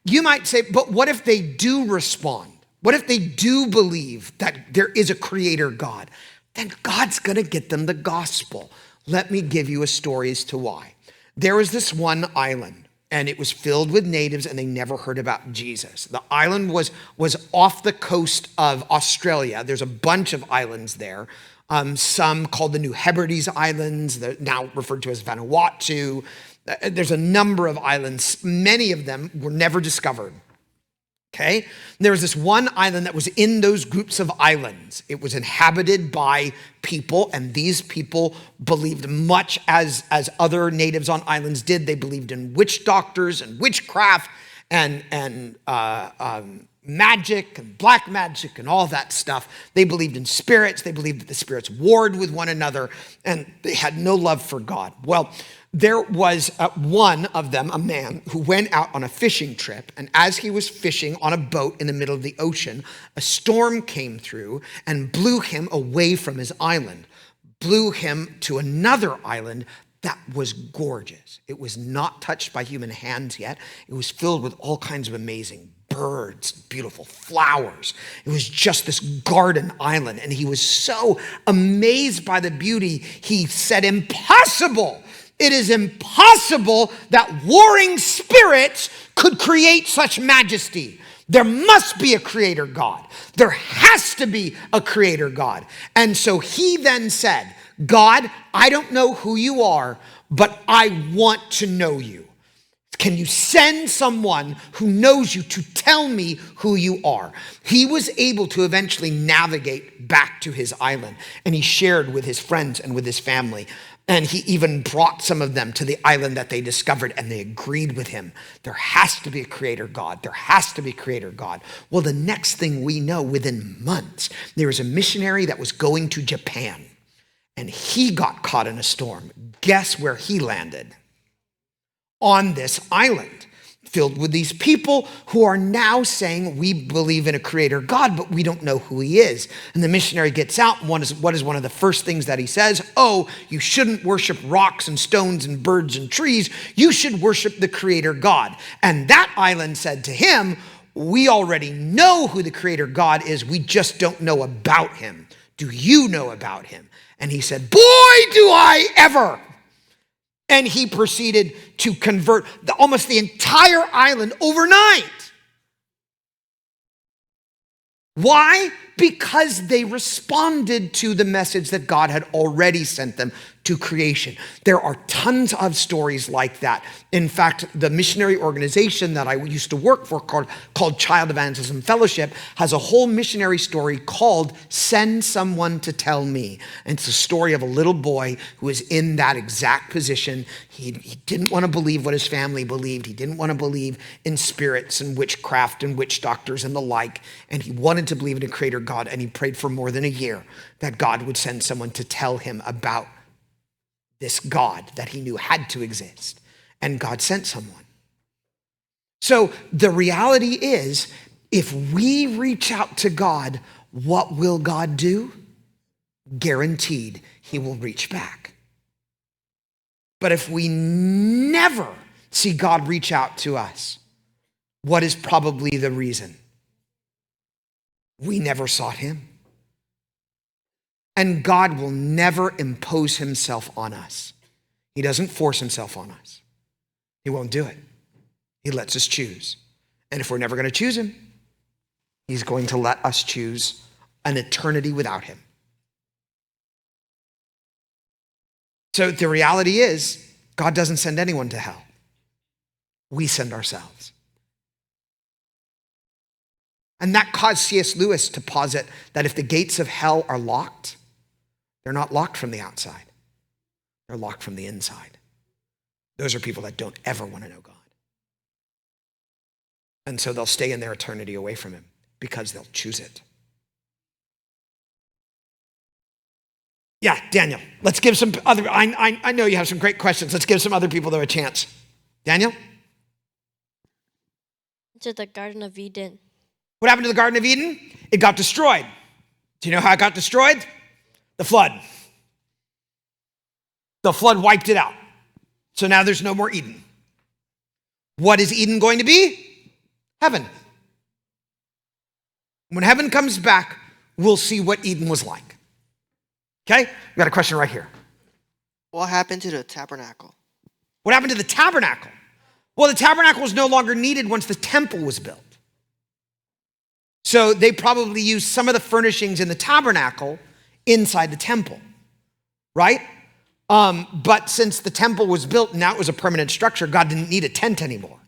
you might say, but what if they do respond? What if they do believe that there is a creator God? Then God's going to get them the gospel. Let me give you a story as to why. There was this one island, and it was filled with natives, and they never heard about Jesus. The island was off the coast of Australia. There's a bunch of islands there. Some called the New Hebrides Islands, they're now referred to as Vanuatu. There's a number of islands. Many of them were never discovered. Okay? There was this one island that was in those groups of islands. It was inhabited by people, and these people believed much as other natives on islands did. They believed in witch doctors and witchcraft and magic and black magic and all that stuff. They believed in spirits. They believed that the spirits warred with one another, and they had no love for God. Well, there was one of them, a man, who went out on a fishing trip, and as he was fishing on a boat in the middle of the ocean, a storm came through and blew him away from his island, blew him to another island that was gorgeous. It was not touched by human hands yet. It was filled with all kinds of amazing birds, beautiful flowers. It was just this garden island, and he was so amazed by the beauty, he said, impossible! It is impossible that warring spirits could create such majesty. There must be a creator God. There has to be a creator God. And so he then said, God, I don't know who you are, but I want to know you. Can you send someone who knows you to tell me who you are? He was able to eventually navigate back to his island, and he shared with his friends and with his family. And he even brought some of them to the island that they discovered, and they agreed with him. There has to be a creator God. There has to be a creator God. Well, the next thing we know, within months, there was a missionary that was going to Japan, and he got caught in a storm. Guess where he landed? On this island, filled with these people who are now saying, we believe in a creator God, but we don't know who he is. And the missionary gets out, and what is one of the first things that he says? Oh, you shouldn't worship rocks and stones and birds and trees. You should worship the creator God. And that island said to him, we already know who the creator God is. We just don't know about him. Do you know about him? And he said, boy, do I ever. And he proceeded to convert almost the entire island overnight. Why? Because they responded to the message that God had already sent them to creation. There are tons of stories like that. In fact, the missionary organization that I used to work for called Child Evangelism Fellowship has a whole missionary story called Send Someone to Tell Me. And it's a story of a little boy who is in that exact position. He didn't want to believe what his family believed. He didn't want to believe in spirits and witchcraft and witch doctors and the like. And he wanted to believe in a creator God, and he prayed for more than a year that God would send someone to tell him about this God that he knew had to exist. and God sent someone. So the reality is, if we reach out to God, what will God do? Guaranteed, he will reach back. But if we never see God reach out to us, what is probably the reason? We never sought him. And God will never impose himself on us. He doesn't force himself on us. He won't do it. He lets us choose. And if we're never going to choose him, he's going to let us choose an eternity without him. So the reality is, God doesn't send anyone to hell. We send ourselves. And that caused C.S. Lewis to posit that if the gates of hell are locked, they're not locked from the outside. They're locked from the inside. Those are people that don't ever want to know God. And so they'll stay in their eternity away from him because they'll choose it. Yeah, Daniel, let's give some other, I know you have some great questions. Let's give some other people though a chance. Daniel? To the Garden of Eden. What happened to the Garden of Eden? It got destroyed. Do you know how it got destroyed? The flood. The flood wiped it out. So now there's no more Eden. What is Eden going to be? Heaven. When heaven comes back, we'll see what Eden was like. Okay? We got a question right here. What happened to the tabernacle? What happened to the tabernacle? Well, the tabernacle was no longer needed once the temple was built. So they probably used some of the furnishings in the tabernacle inside the temple, right? But since the temple was built and now it was a permanent structure, God didn't need a tent anymore.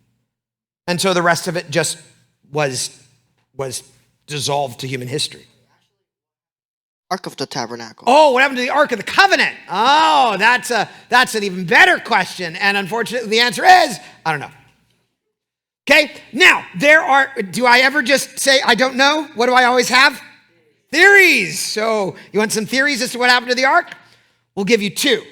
And so the rest of it just was dissolved to human history. Ark of the Tabernacle. Oh, what happened to the Ark of the Covenant? Oh, that's an even better question. And unfortunately, the answer is, I don't know. Okay, now, do I ever just say, I don't know? What do I always have? Theories. So you want some theories as to what happened to the Ark? We'll give you two,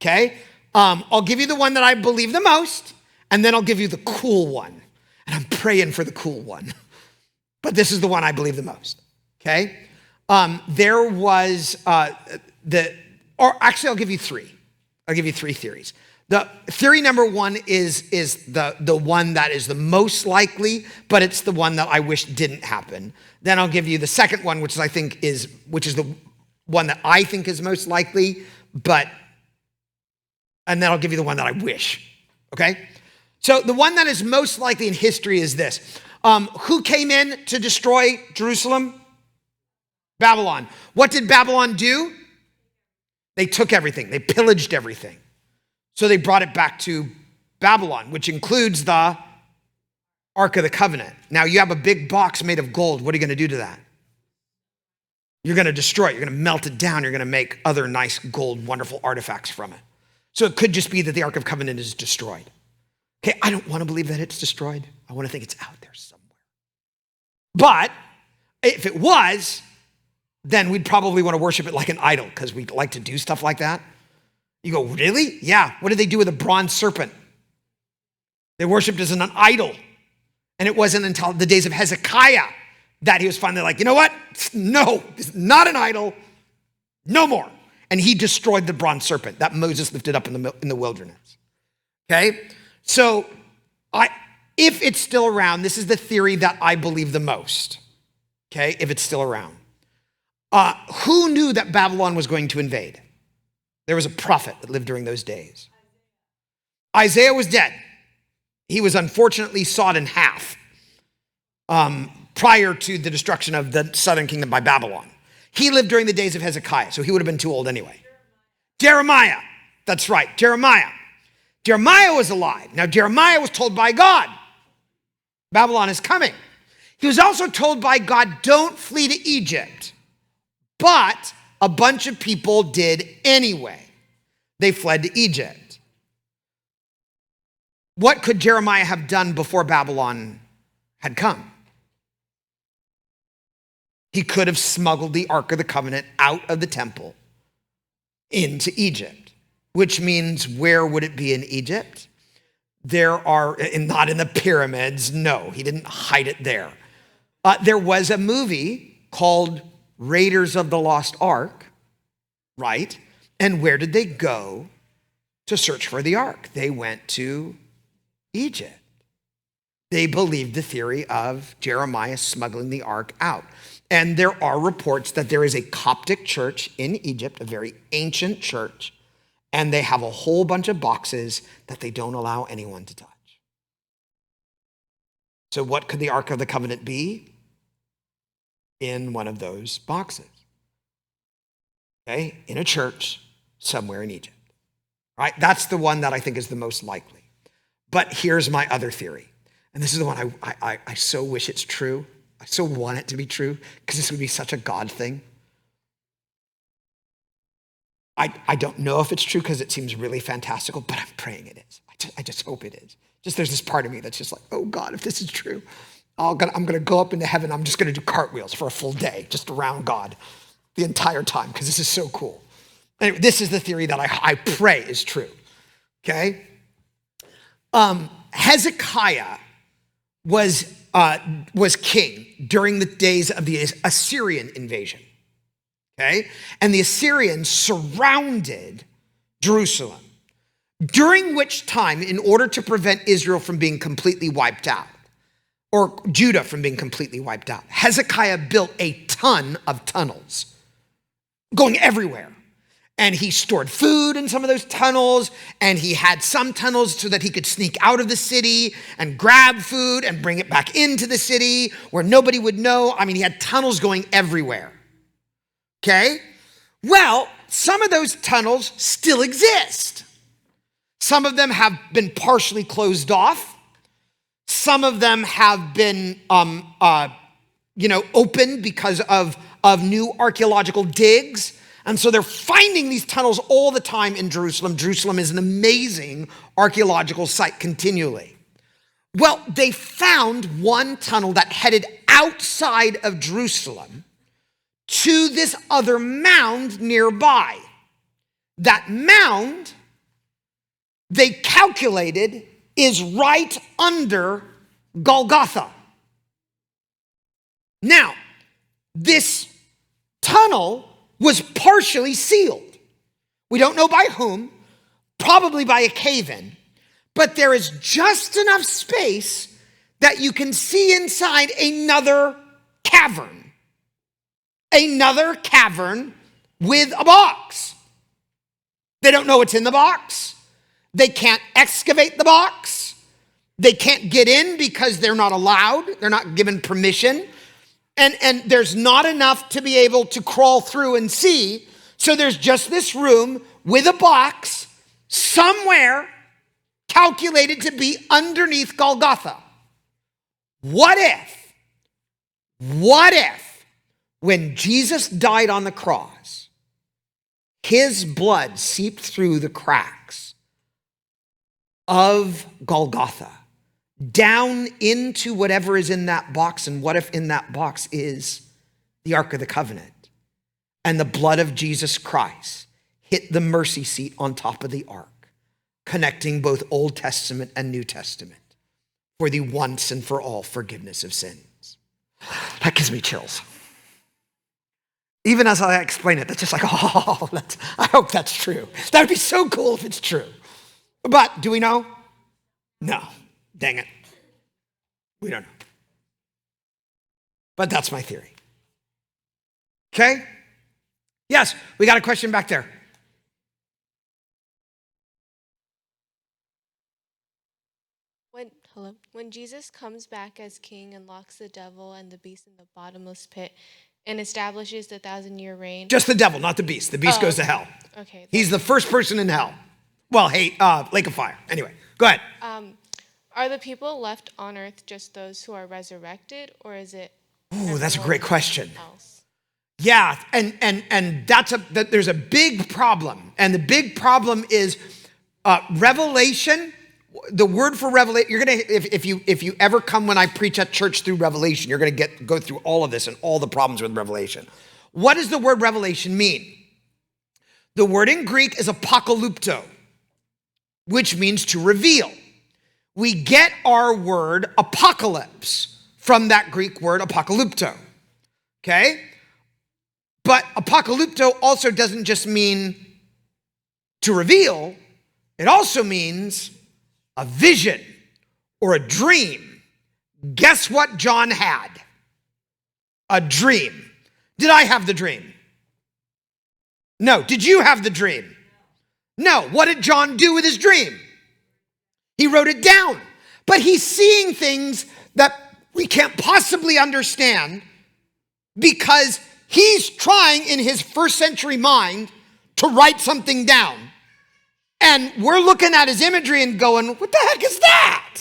okay? I'll give you the one that I believe the most, and then I'll give you the cool one. And I'm praying for the cool one. But this is the one I believe the most, okay? There was actually, I'll give you three. I'll give you three theories. The theory number one is the one that is the most likely, but it's the one that I wish didn't happen. Then I'll give you the second one, which is the one that I think is most likely, and then I'll give you the one that I wish. Okay? So the one that is most likely in history is this. Who came in to destroy Jerusalem? Babylon. What did Babylon do? They took everything. They pillaged everything. So they brought it back to Babylon, which includes the Ark of the Covenant. Now you have a big box made of gold. What are you going to do to that? You're going to destroy it. You're going to melt it down. You're going to make other nice gold, wonderful artifacts from it. So it could just be that the Ark of Covenant is destroyed. Okay, I don't want to believe that it's destroyed. I want to think it's out there somewhere. But if it was, then we'd probably want to worship it like an idol because we like to do stuff like that. You go, really? Yeah. What did they do with a bronze serpent? They worshiped as an idol. And it wasn't until the days of Hezekiah that he was finally like, you know what? No, it's not an idol. No more. And he destroyed the bronze serpent that Moses lifted up in the wilderness. Okay? So if it's still around, this is the theory that I believe the most. Okay? If it's still around. Who knew that Babylon was going to invade? There was a prophet that lived during those days. Isaiah was dead. He was unfortunately sawed in half prior to the destruction of the southern kingdom by Babylon. He lived during the days of Hezekiah, so he would have been too old anyway. Jeremiah, that's right, Jeremiah. Jeremiah was alive. Now, Jeremiah was told by God, Babylon is coming. He was also told by God, don't flee to Egypt. But a bunch of people did anyway. They fled to Egypt. What could Jeremiah have done before Babylon had come? He could have smuggled the Ark of the Covenant out of the temple into Egypt, which means where would it be in Egypt? There are, and not in the pyramids, no, he didn't hide it there. There was a movie called Raiders of the Lost Ark, right? And where did they go to search for the ark? They went to Egypt. They believed the theory of Jeremiah smuggling the ark out. And there are reports that there is a Coptic church in Egypt, a very ancient church, and they have a whole bunch of boxes that they don't allow anyone to touch. So what could the Ark of the Covenant be? In one of those boxes. Okay, in a church somewhere in Egypt. Right? That's the one that I think is the most likely. But here's my other theory. And this is the one I so wish it's true. I so want it to be true because this would be such a God thing. I don't know if it's true because it seems really fantastical, but I'm praying it is. I just hope it is. Just there's this part of me that's just like, oh God, if this is true, I'm gonna go up into heaven. I'm just gonna do cartwheels for a full day, just around God the entire time because this is so cool. Anyway, this is the theory that I pray is true. Okay, Hezekiah was king during the days of the Assyrian invasion. Okay? And the Assyrians surrounded Jerusalem, during which time, in order to prevent Israel from being completely wiped out, or Judah from being completely wiped out, Hezekiah built a ton of tunnels going everywhere. And he stored food in some of those tunnels, and he had some tunnels so that he could sneak out of the city and grab food and bring it back into the city where nobody would know. I mean, he had tunnels going everywhere. Okay? Well, some of those tunnels still exist. Some of them have been partially closed off. Some of them have been, opened because of new archaeological digs. And so they're finding these tunnels all the time in Jerusalem. Jerusalem is an amazing archaeological site continually. Well, they found one tunnel that headed outside of Jerusalem to this other mound nearby. That mound, they calculated, is right under Golgotha. Now, this tunnel was partially sealed. We don't know by whom, probably by a cave-in, but there is just enough space that you can see inside another cavern. Another cavern with a box. They don't know what's in the box. They can't excavate the box. They can't get in because they're not allowed. They're not given permission. And there's not enough to be able to crawl through and see. So there's just this room with a box somewhere calculated to be underneath Golgotha. What if, when Jesus died on the cross, his blood seeped through the cracks of Golgotha down into whatever is in that box? And what if in that box is the Ark of the Covenant and the blood of Jesus Christ hit the mercy seat on top of the ark, connecting both Old Testament and New Testament for the once and for all forgiveness of sins? That gives me chills. Even as I explain it, that's just like, oh, I hope that's true. That would be so cool if it's true. But do we know? No. Dang it. We don't know. But that's my theory. Okay? Yes, we got a question back there. When Jesus comes back as king and locks the devil and the beast in the bottomless pit and establishes the 1,000-year reign. Just the devil, not the beast. The beast goes to hell. Okay. He's the first person in hell. Well, lake of fire. Anyway, go ahead. Are the people left on earth just those who are resurrected, or is it? Ooh, that's a great question. Else? Yeah, and there's a big problem, and the big problem is Revelation. The word for revelation, you're gonna, if you ever come when I preach at church through Revelation, you're gonna go through all of this and all the problems with Revelation. What does the word revelation mean? The word in Greek is apokalypto, which means to reveal. we get our word apocalypse from that Greek word apokalypto, okay? But apokalypto also doesn't just mean to reveal, it also means a vision or a dream. Guess what John had? A dream. Did I have the dream? No. Did you have the dream? No. What did John do with his dream? He wrote it down. But he's seeing things that we can't possibly understand because he's trying in his first century mind to write something down. And we're looking at his imagery and going, what the heck is that?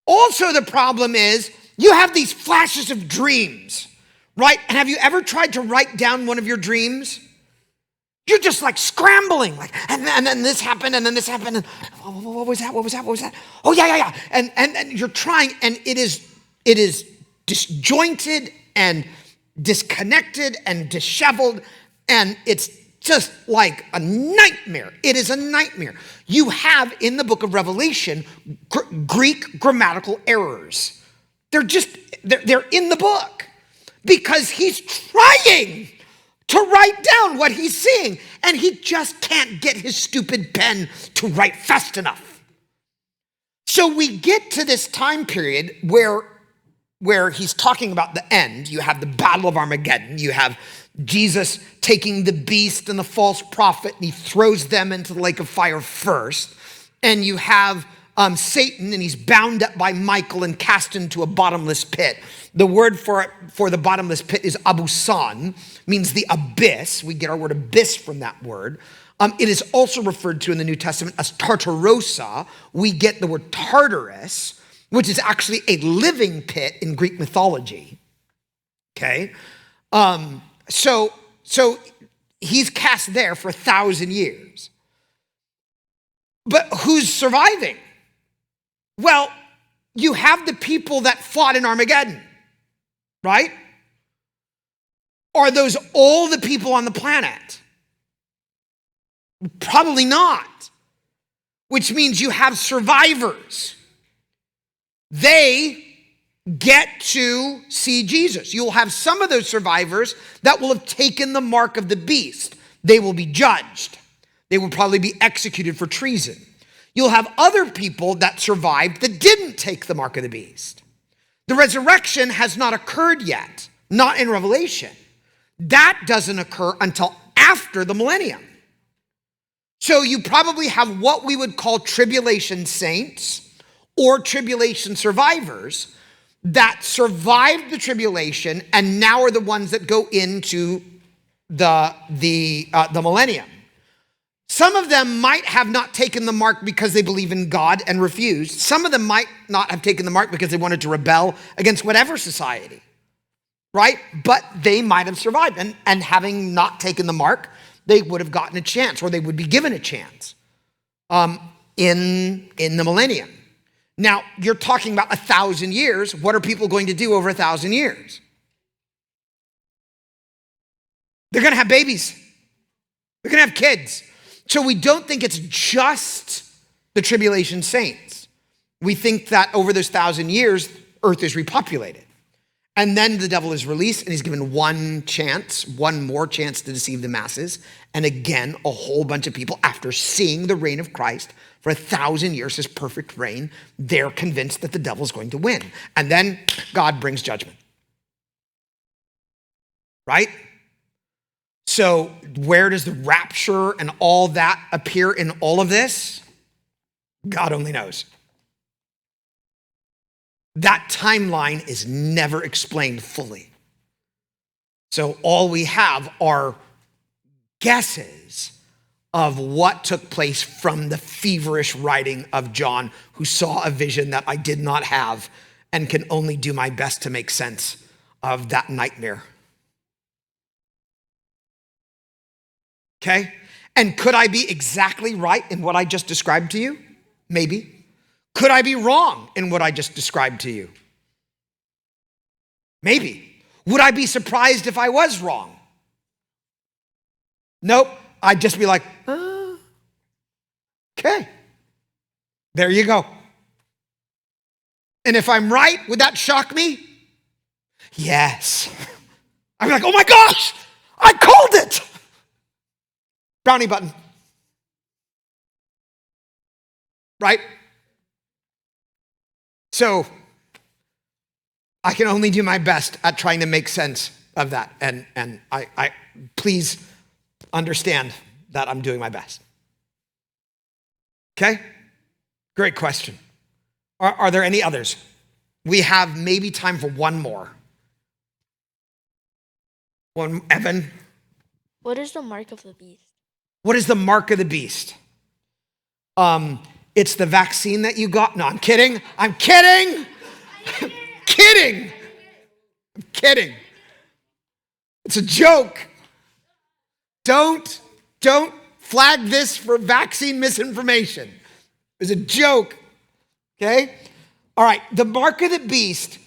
Also, the problem is you have these flashes of dreams, right? And have you ever tried to write down one of your dreams? You're just like scrambling, like, and then this happened, and then this happened, and what was that? What was that? What was that? Oh, yeah. And you're trying, and it is disjointed and disconnected and disheveled, and it's just like a nightmare. It is a nightmare. You have in the book of Revelation Greek grammatical errors. They're in the book because he's trying to write down what he's seeing, and he just can't get his stupid pen to write fast enough. So we get to this time period where he's talking about the end. You have the Battle of Armageddon. You have Jesus taking the beast and the false prophet, and he throws them into the lake of fire first. And you have Satan, and he's bound up by Michael and cast into a bottomless pit. The word for the bottomless pit is abusan, means the abyss. We get our word abyss from that word. It is also referred to in the New Testament as Tartarosa. We get the word Tartarus, which is actually a living pit in Greek mythology. Okay? So he's cast there for 1,000 years. But who's surviving? Well, you have the people that fought in Armageddon, right? Are those all the people on the planet? Probably not. Which means you have survivors. They get to see Jesus. You'll have some of those survivors that will have taken the mark of the beast. They will be judged. They will probably be executed for treason. You'll have other people that survived that didn't take the mark of the beast. The resurrection has not occurred yet, not in Revelation. That doesn't occur until after the millennium. So you probably have what we would call tribulation saints or tribulation survivors that survived the tribulation and now are the ones that go into the millennium. Some of them might have not taken the mark because they believe in God and refused. Some of them might not have taken the mark because they wanted to rebel against whatever society, right? But they might have survived. And having not taken the mark, they would have gotten a chance, or they would be given a chance in the millennium. Now, you're talking about 1,000 years. What are people going to do over 1,000 years? They're going to have babies. They're going to have kids. So we don't think it's just the tribulation saints. We think that over those 1,000 years, earth is repopulated. And then the devil is released and he's given one more chance to deceive the masses. And again, a whole bunch of people, after seeing the reign of Christ for 1,000 years, his perfect reign, they're convinced that the devil's going to win. And then God brings judgment. Right? So where does the rapture and all that appear in all of this? God only knows. That timeline is never explained fully. So all we have are guesses of what took place from the feverish writing of John, who saw a vision that I did not have and can only do my best to make sense of that nightmare. Okay? And could I be exactly right in what I just described to you? Maybe. Could I be wrong in what I just described to you? Maybe. Would I be surprised if I was wrong? Nope. I'd just be like, okay. There you go. And if I'm right, would that shock me? Yes. I'm like, oh my gosh, I called it. Brownie button. Right? So I can only do my best at trying to make sense of that. And I please understand that I'm doing my best. Okay? Great question. Are there any others? We have maybe time for one more. One, Evan. What is the mark of the beast? What is the mark of the beast? It's the vaccine that you got. No, I'm kidding. I'm kidding. Kidding. I'm kidding. It's a joke. Don't flag this for vaccine misinformation. It's a joke. Okay? All right. The mark of the beast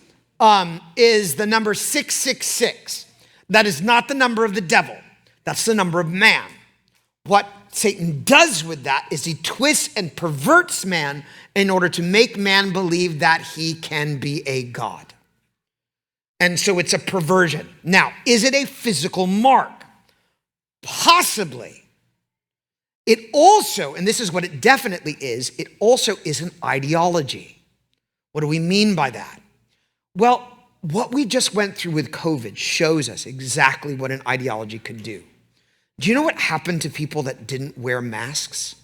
is the number 666. That is not the number of the devil. That's the number of man. What Satan does with that is he twists and perverts man in order to make man believe that he can be a god. And so it's a perversion. Now, is it a physical mark? Possibly. It also, and this is what it definitely is, it also is an ideology. What do we mean by that? Well, what we just went through with COVID shows us exactly what an ideology could do. Do you know what happened to people that didn't wear masks?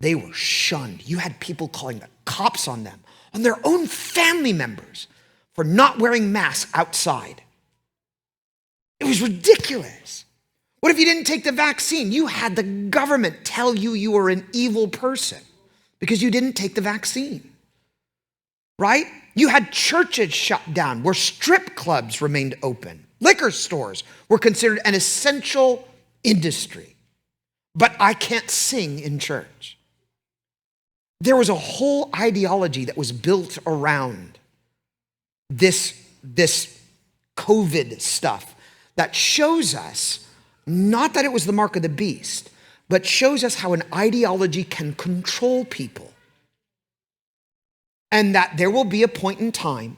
They were shunned. You had people calling the cops on them, on their own family members, for not wearing masks outside. It was ridiculous. What if you didn't take the vaccine? You had the government tell you you were an evil person because you didn't take the vaccine, right? You had churches shut down where strip clubs remained open. Liquor stores were considered an essential industry. But I can't sing in church. There was a whole ideology that was built around this COVID stuff that shows us not that it was the mark of the beast, but shows us how an ideology can control people. And that there will be a point in time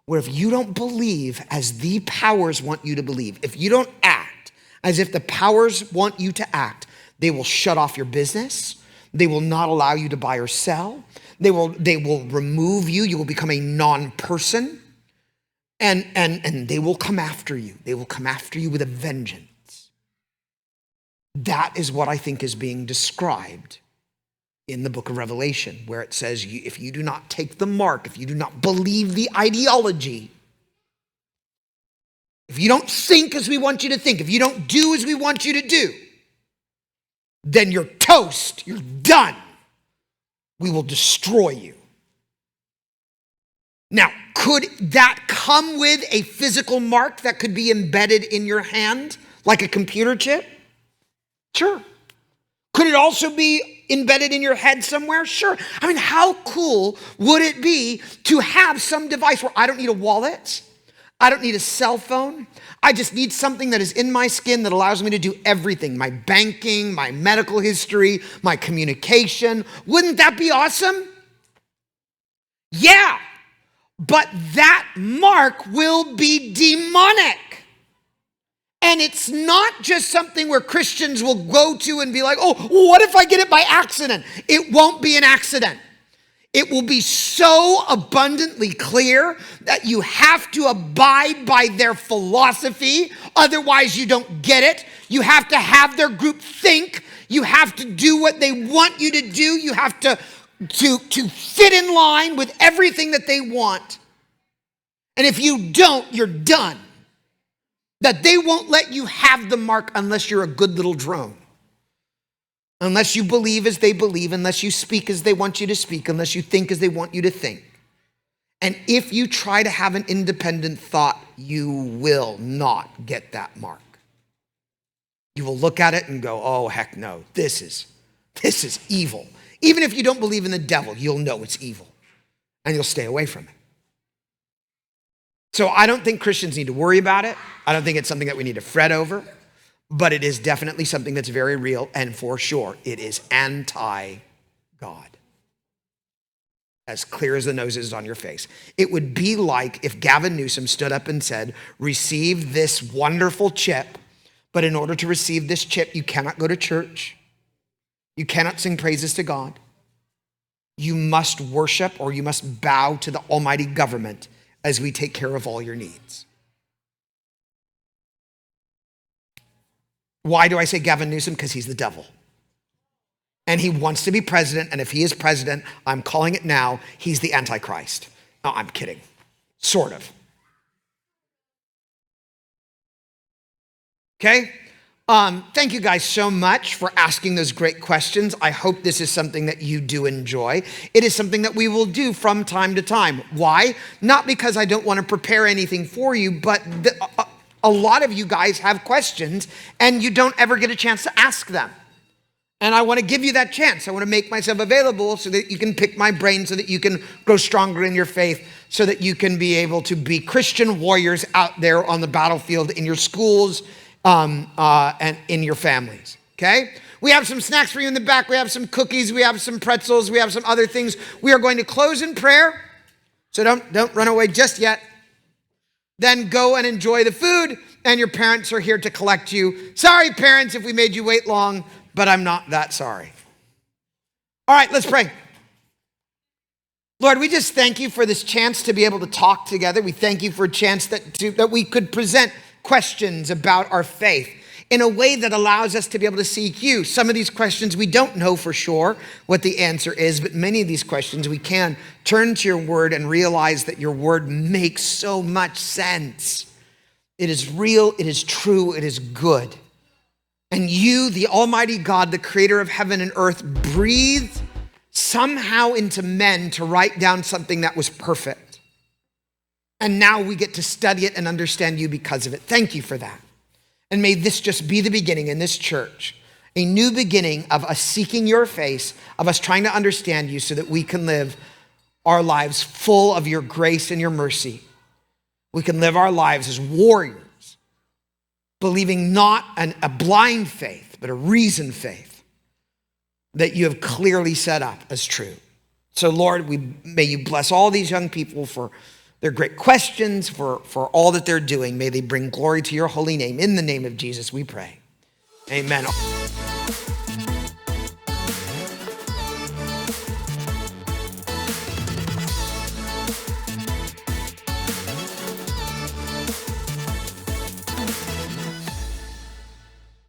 where if you don't believe as the powers want you to believe, if you don't act as if the powers want you to act, they will shut off your business. They will not allow you to buy or sell. They will remove you. You will become a non-person. And they will come after you. They will come after you with a vengeance. That is what I think is being described in the book of Revelation, where it says, if you do not take the mark, if you do not believe the ideology, if you don't think as we want you to think, if you don't do as we want you to do, then you're toast, you're done. We will destroy you. Now, could that come with a physical mark that could be embedded in your hand, like a computer chip? Sure. Could it also be embedded in your head somewhere? Sure. I mean, how cool would it be to have some device where I don't need a wallet, I don't need a cell phone, I just need something that is in my skin that allows me to do everything, my banking, my medical history, my communication. Wouldn't that be awesome? Yeah, but that mark will be demonic. And it's not just something where Christians will go to and be like, oh, what if I get it by accident? It won't be an accident. It will be so abundantly clear that you have to abide by their philosophy. Otherwise, you don't get it. You have to have their group think. You have to do what they want you to do. You have to fit in line with everything that they want. And if you don't, you're done. That they won't let you have the mark unless you're a good little drone. Unless you believe as they believe, unless you speak as they want you to speak, unless you think as they want you to think. And if you try to have an independent thought, you will not get that mark. You will look at it and go, oh, heck no, this is evil. Even if you don't believe in the devil, you'll know it's evil. And you'll stay away from it. So I don't think Christians need to worry about it. I don't think it's something that we need to fret over. But it is definitely something that's very real, and for sure, it is anti-God. as clear as the noses on your face. It would be like if Gavin Newsom stood up and said, receive this wonderful chip, but in order to receive this chip, you cannot go to church. You cannot sing praises to God. You must worship or you must bow to the almighty government as we take care of all your needs. Why do I say Gavin Newsom? Because he's the devil. And he wants to be president, and if he is president, I'm calling it now, he's the Antichrist. No, I'm kidding. Sort of. Okay? Thank you guys so much for asking those great questions. I hope this is something that you do enjoy. It is something that we will do from time to time. Why? Not because I don't want to prepare anything for you, but a lot of you guys have questions, and you don't ever get a chance to ask them. And I want to give you that chance. I want to make myself available so that you can pick my brain, so that you can grow stronger in your faith, so that you can be able to be Christian warriors out there on the battlefield in your schools and in your families, okay? We have some snacks for you in the back. We have some cookies. We have some pretzels. We have some other things. We are going to close in prayer, so don't run away just yet. Then go and enjoy the food, and your parents are here to collect you. Sorry, parents, if we made you wait long, but I'm not that sorry. All right, let's pray. Lord, we just thank you for this chance to be able to talk together. We thank you for a chance that we could present questions about our faith in a way that allows us to be able to seek you. Some of these questions we don't know for sure what the answer is, but many of these questions we can turn to your word and realize that your word makes so much sense. It is real, it is true, it is good. And you, the Almighty God, the creator of heaven and earth, breathed somehow into men to write down something that was perfect. And now we get to study it and understand you because of it. Thank you for that. And may this just be the beginning in this church, a new beginning of us seeking your face, of us trying to understand you so that we can live our lives full of your grace and your mercy. We can live our lives as warriors, believing not a blind faith, but a reasoned faith that you have clearly set up as true. So Lord, may you bless all these young people for their great questions, for all that they're doing. May they bring glory to your holy name. In the name of Jesus, we pray. Amen.